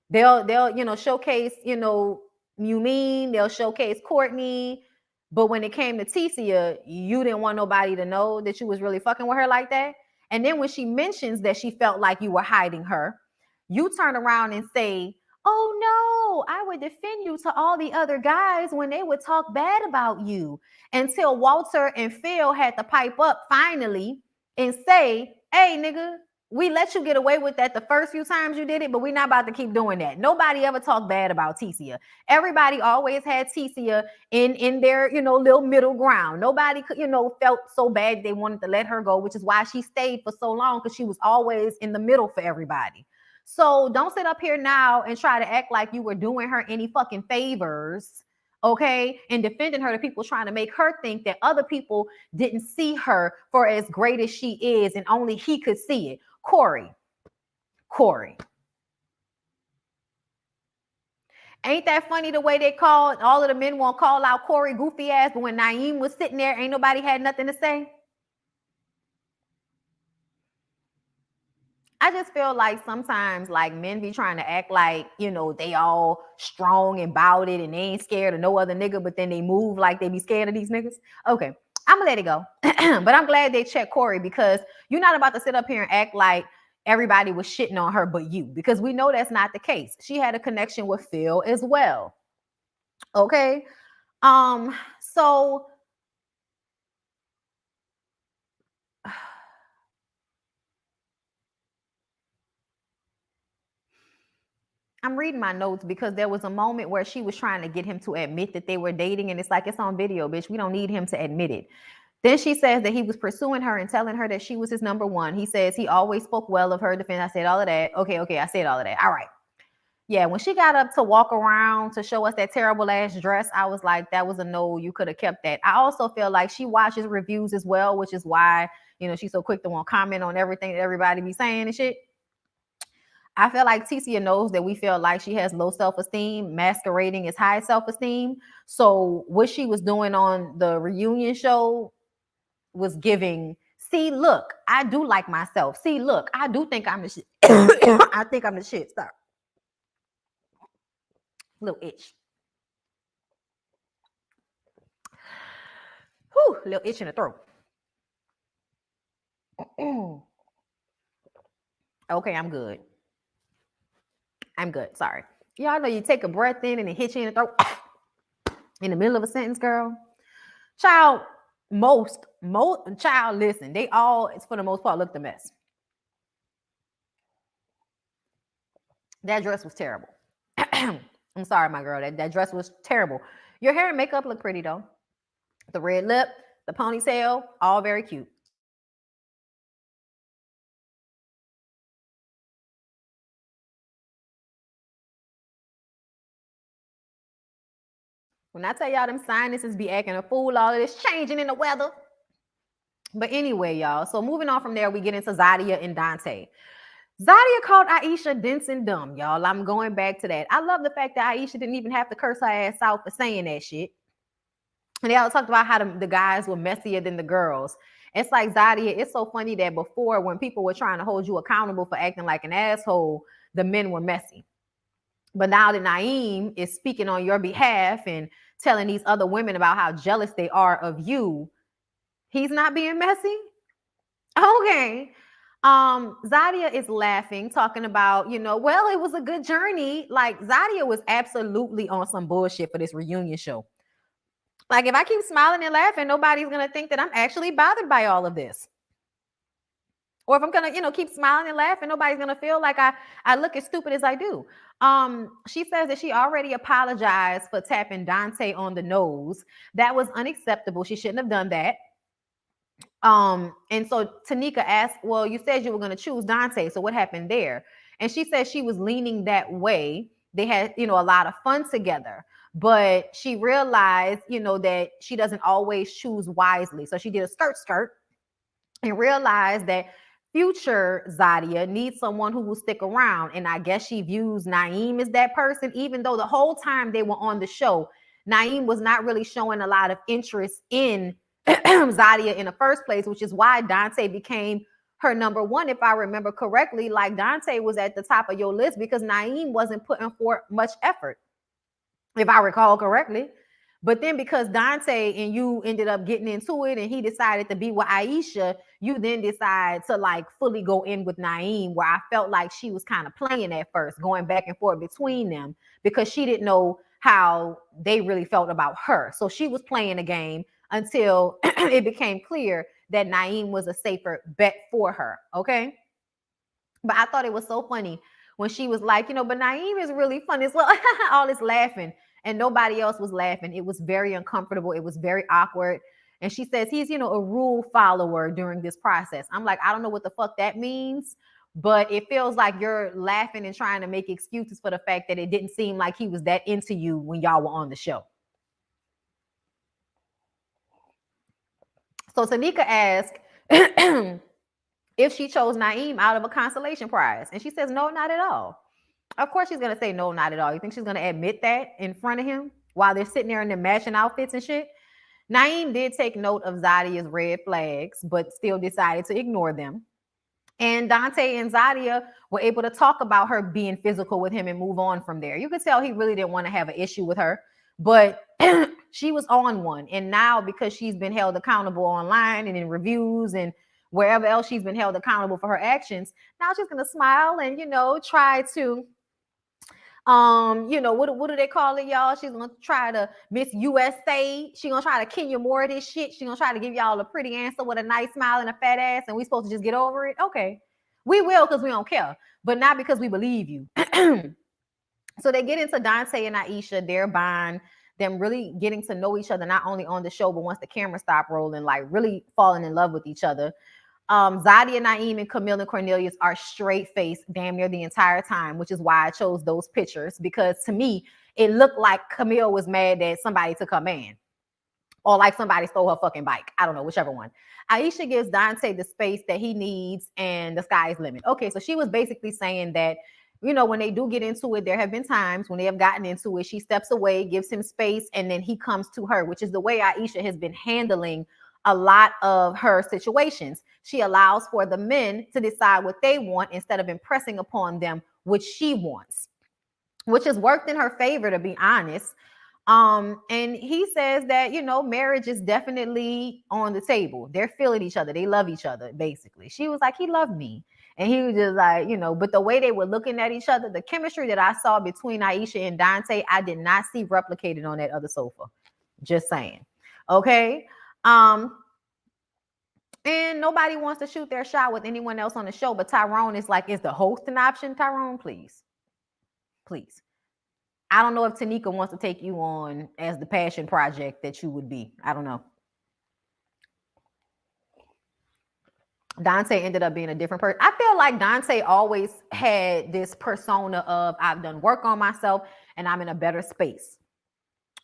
A: They'll showcase, Mean, they'll showcase Courtney, but when it came to Ticia, you didn't want nobody to know that you was really fucking with her like that. And then when she mentions that she felt like you were hiding her, you turn around and say, oh no, I would defend you to all the other guys when they would talk bad about you, until Walter and Phil had to pipe up finally and say, hey, nigga, we let you get away with that the first few times you did it, but we're not about to keep doing that. Nobody ever talked bad about Ticia. Everybody always had Ticia in their, little middle ground. Nobody could, felt so bad they wanted to let her go, which is why she stayed for so long, because she was always in the middle for everybody. So don't sit up here now and try to act like you were doing her any fucking favors, okay? And defending her to people trying to make her think that other people didn't see her for as great as she is and only he could see it. Corey. Ain't that funny the way they called, all of the men won't call out Corey goofy ass, but when Naeem was sitting there, ain't nobody had nothing to say? I just feel like sometimes, like, men be trying to act like, they all strong and about it and they ain't scared of no other nigga, but then they move like they be scared of these niggas. Okay, I'm gonna let it go. But I'm glad they checked Corey, because you're not about to sit up here and act like everybody was shitting on her but you, because we know that's not the case. She had a connection with Phil as well. Okay. So I'm reading my notes because there was a moment where she was trying to get him to admit that they were dating. And it's like, it's on video, bitch. We don't need him to admit it. Then she says that he was pursuing her and telling her that she was his number one. He says he always spoke well of her defense. I said all of that. Okay. I said all of that. All right. Yeah. When she got up to walk around to show us that terrible ass dress, I was like, that was a no. You could have kept that. I also feel like she watches reviews as well, which is why, she's so quick to want to comment on everything that everybody be saying and shit. I feel like Ticia knows that we feel like she has low self-esteem, masquerading as high self-esteem. So what she was doing on the reunion show was giving, see, look, I do like myself. See, look, I do think I'm the shit. I think I'm the shit. Stop. Little itch. Whew, little itch in the throat. Okay, I'm good. I'm good. Sorry. Y'all know you take a breath in and it hits you in the throat in the middle of a sentence, girl. Child, most child, listen, they all, for the most part, looked a mess. That dress was terrible. I'm sorry, my girl. That dress was terrible. Your hair and makeup look pretty though. The red lip, the ponytail, all very cute. When I tell y'all them sinuses be acting a fool, all of this changing in the weather. But anyway, y'all. So moving on from there, we get into Zadia and Dante. Zadia called Aisha dense and dumb, y'all. I'm going back to that. I love the fact that Aisha didn't even have to curse her ass out for saying that shit. And they all talked about how the guys were messier than the girls. It's like, Zadia, it's so funny that before, when people were trying to hold you accountable for acting like an asshole, the men were messy. But now that Naeem is speaking on your behalf and telling these other women about how jealous they are of you, he's not being messy? Okay. Zadia is laughing, talking about, well, it was a good journey. Like, Zadia was absolutely on some bullshit for this reunion show. Like, if I keep smiling and laughing, nobody's gonna think that I'm actually bothered by all of this. Or if I'm gonna, keep smiling and laughing, nobody's gonna feel like I look as stupid as I do. She says that she already apologized for tapping Dante on the nose. That was unacceptable. She shouldn't have done that. And so Tanika asked, well, you said you were going to choose Dante. So what happened there? And she said she was leaning that way. They had, a lot of fun together, but she realized, that she doesn't always choose wisely. So she did a skirt and realized that future Zadia needs someone who will stick around. And I guess she views Naeem as that person, even though the whole time they were on the show, Naeem was not really showing a lot of interest in Zadia in the first place, which is why Dante became her number one. If I remember correctly, like, Dante was at the top of your list because Naeem wasn't putting forth much effort, if I recall correctly. But then because Dante and you ended up getting into it and he decided to be with Aisha, you then decide to like fully go in with Naeem, where I felt like she was kind of playing at first, going back and forth between them because she didn't know how they really felt about her. So she was playing a game until it became clear that Naeem was a safer bet for her. Okay. But I thought it was so funny when she was like, but Naeem is really funny as well. All this laughing and nobody else was laughing. It was very uncomfortable. It was very awkward. And she says he's, a rule follower during this process. I'm like, I don't know what the fuck that means, but it feels like you're laughing and trying to make excuses for the fact that it didn't seem like he was that into you when y'all were on the show. So Tanika asked if she chose Naeem out of a consolation prize. And she says, no, not at all. Of course she's going to say no, not at all. You think she's going to admit that in front of him while they're sitting there in their matching outfits and shit? Naeem did take note of Zadia's red flags, but still decided to ignore them. And Dante and Zadia were able to talk about her being physical with him and move on from there. You could tell he really didn't want to have an issue with her, but she was on one. And now, because she's been held accountable online and in reviews and wherever else she's been held accountable for her actions, now she's going to smile and, try to, what do they call it, y'all? She's going to try to Miss USA. She's going to try to Kenya more of this shit. She's going to try to give y'all a pretty answer with a nice smile and a fat ass, and we supposed to just get over it? Okay. We will, because we don't care, but not because we believe you. So they get into Dante and Aisha, their bond, them really getting to know each other, not only on the show, but once the camera stopped rolling, like really falling in love with each other. Zadia, Naeem, and Camille and Cornelius are straight faced damn near the entire time, which is why I chose those pictures, because to me, it looked like Camille was mad that somebody took her man, or like somebody stole her fucking bike. I don't know, whichever one. Aisha gives Dante the space that he needs and the sky's limit. Okay, so she was basically saying that you know, when they do get into it, there have been times when they have gotten into it, she steps away, gives him space, and then he comes to her, which is the way Aisha has been handling a lot of her situations. She allows for the men to decide what they want instead of impressing upon them what she wants, which has worked in her favor, to be honest. And he says that, you know, marriage is definitely on the table. They're feeling each other. They love each other, basically. She was like, he loved me. And he was just like, you know, but the way they were looking at each other, the chemistry that I saw between Aisha and Dante, I did not see replicated on that other sofa. Just saying. Okay. Um, and nobody wants to shoot their shot with anyone else on the show, but Tyrone is like, is the host an option? Tyrone, please. Please. I don't know if Tanika wants to take you on as the passion project that you would be. I don't know. Dante ended up being a different person. I feel like Dante always had this persona of I've done work on myself and I'm in a better space.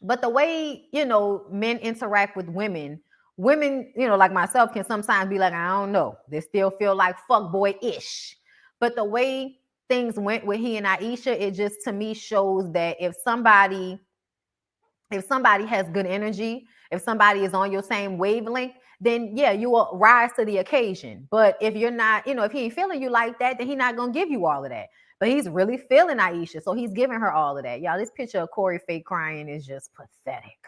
A: But the way, you know, men interact with women, you know, like myself can sometimes be like, I don't know. They still feel like fuck boy-ish. But the way things went with he and Aisha, it just to me shows that if somebody has good energy, if somebody is on your same wavelength, then yeah, you will rise to the occasion. But if you're not, you know, if he ain't feeling you like that, then he's not gonna give you all of that. But he's really feeling Aisha, so he's giving her all of that. Y'all, this picture of Corey fake crying is just pathetic.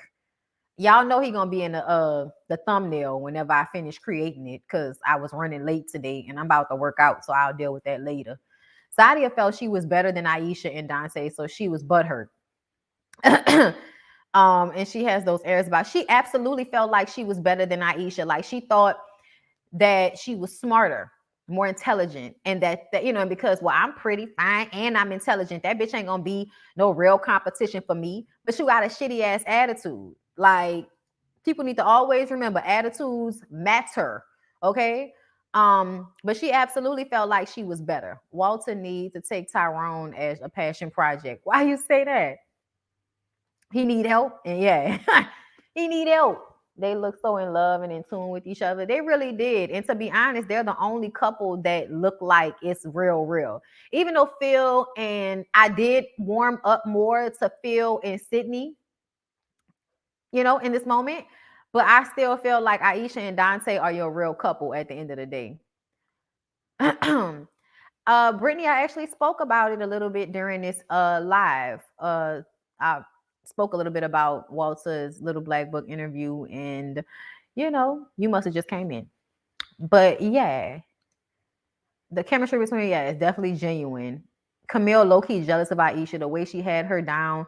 A: Y'all know he gonna be in the thumbnail whenever I finish creating it, because I was running late today and I'm about to work out, so I'll deal with that later. Sadia felt she was better than Aisha and Dante, so she was butthurt. And she has those airs about. She absolutely felt like she was better than Aisha. Like she thought that she was smarter, more intelligent, and that you know, because well, I'm pretty fine and I'm intelligent. That bitch ain't gonna be no real competition for me. But you got a shitty ass attitude. Like people need to always remember attitudes matter. Okay. But she absolutely felt like she was better. Walter needs to take Tyrone as a passion project. Why you say that? He need help, and yeah, he need help. They look so in love and in tune with each other. They really did. And to be honest, they're the only couple that look like it's real. Even though Phil and I did warm up more to Phil and Sydney, you know, in this moment, but I still feel like Aisha and Dante are your real couple at the end of the day. Brittany, I actually spoke about it a little bit during this live. I spoke a little bit about Walter's Little Black Book interview, and you know, you must have just came in. But yeah, the chemistry between is definitely genuine. Camille low-key jealous of Aisha, the way she had her down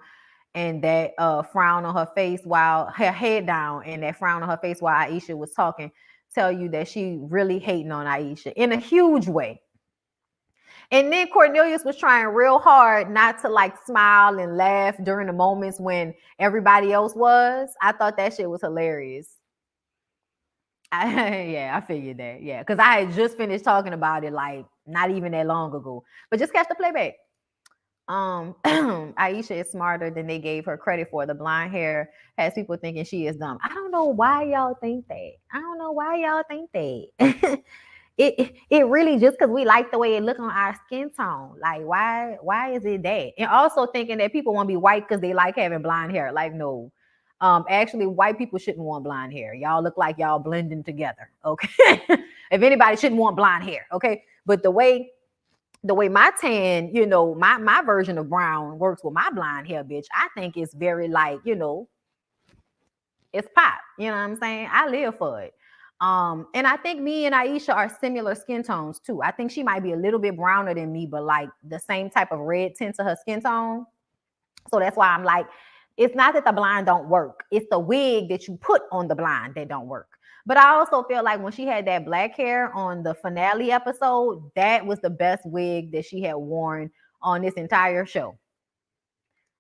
A: and that frown on her face while her head down and that frown on her face while Aisha was talking, tell you that she really hating on Aisha in a huge way. And then Cornelius was trying real hard not to like smile and laugh during the moments when everybody else was. I thought that shit was hilarious. Yeah, I figured that. Yeah, because I had just finished talking about it like not even that long ago. But just catch the playback. Aisha is smarter than they gave her credit for. The blonde hair has people thinking she is dumb. I don't know why y'all think that. I don't know why y'all think that. it really just because we like the way it look on our skin tone. Like why is it that? And also thinking that people want to be white because they like having blonde hair. Like no. Actually, white people shouldn't want blonde hair. Y'all look like y'all blending together. Okay. If anybody shouldn't want blonde hair, okay. But the way my tan, you know, my version of brown works with my blonde hair, bitch. I think it's very like, you know, it's pop. You know what I'm saying? I live for it. And I think me and Aisha are similar skin tones too. I think she might be a little bit browner than me, but like the same type of red tint to her skin tone. So that's why I'm like, it's not that the blonde don't work. It's the wig that you put on the blonde that don't work. But I also feel like when she had that black hair on the finale episode, that was the best wig that she had worn on this entire show.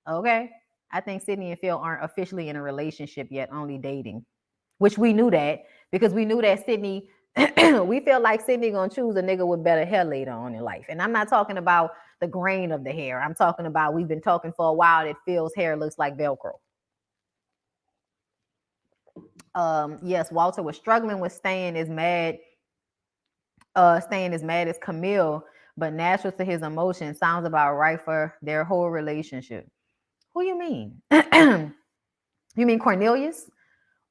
A: Okay. I think Sydney and Phil aren't officially in a relationship yet, only dating, which we knew that because we knew that Sydney, we feel like Sydney gonna choose a nigga with better hair later on in life. And I'm not talking about the grain of the hair. I'm talking about, we've been talking for a while that Phil's hair looks like Velcro. Yes, Walter was struggling with staying as mad as Camille, but natural to his emotions. Sounds about right for their whole relationship. Who you mean? You mean Cornelius?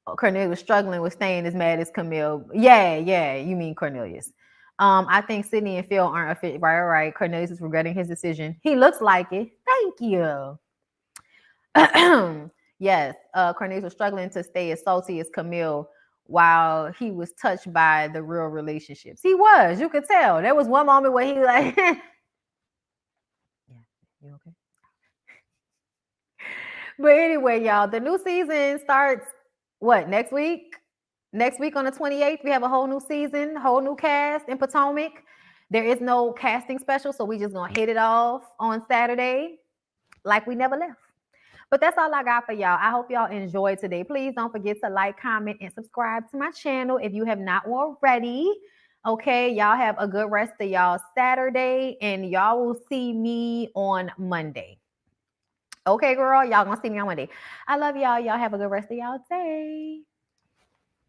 A: Cornelius was struggling with staying as mad as Camille. Yeah, you mean Cornelius. I think Sydney and Phil aren't a fit. Right. Cornelius is regretting his decision. He looks like it. Thank you. Yes, Cornelius was struggling to stay as salty as Camille while he was touched by the real relationships. He was. You could tell. There was one moment where he like, yeah, you okay? But anyway, y'all, the new season starts what, next week? Next week on the 28th, we have a whole new season, whole new cast in Potomac. There is no casting special, so we just gonna hit it off on Saturday like we never left. But that's all I got for y'all. I hope y'all enjoyed today. Please don't forget to like, comment, and subscribe to my channel if you have not already. Okay, y'all have a good rest of y'all Saturday, and y'all will see me on Monday. Okay, girl, y'all gonna see me on Monday. I love y'all. Y'all have a good rest of y'all day.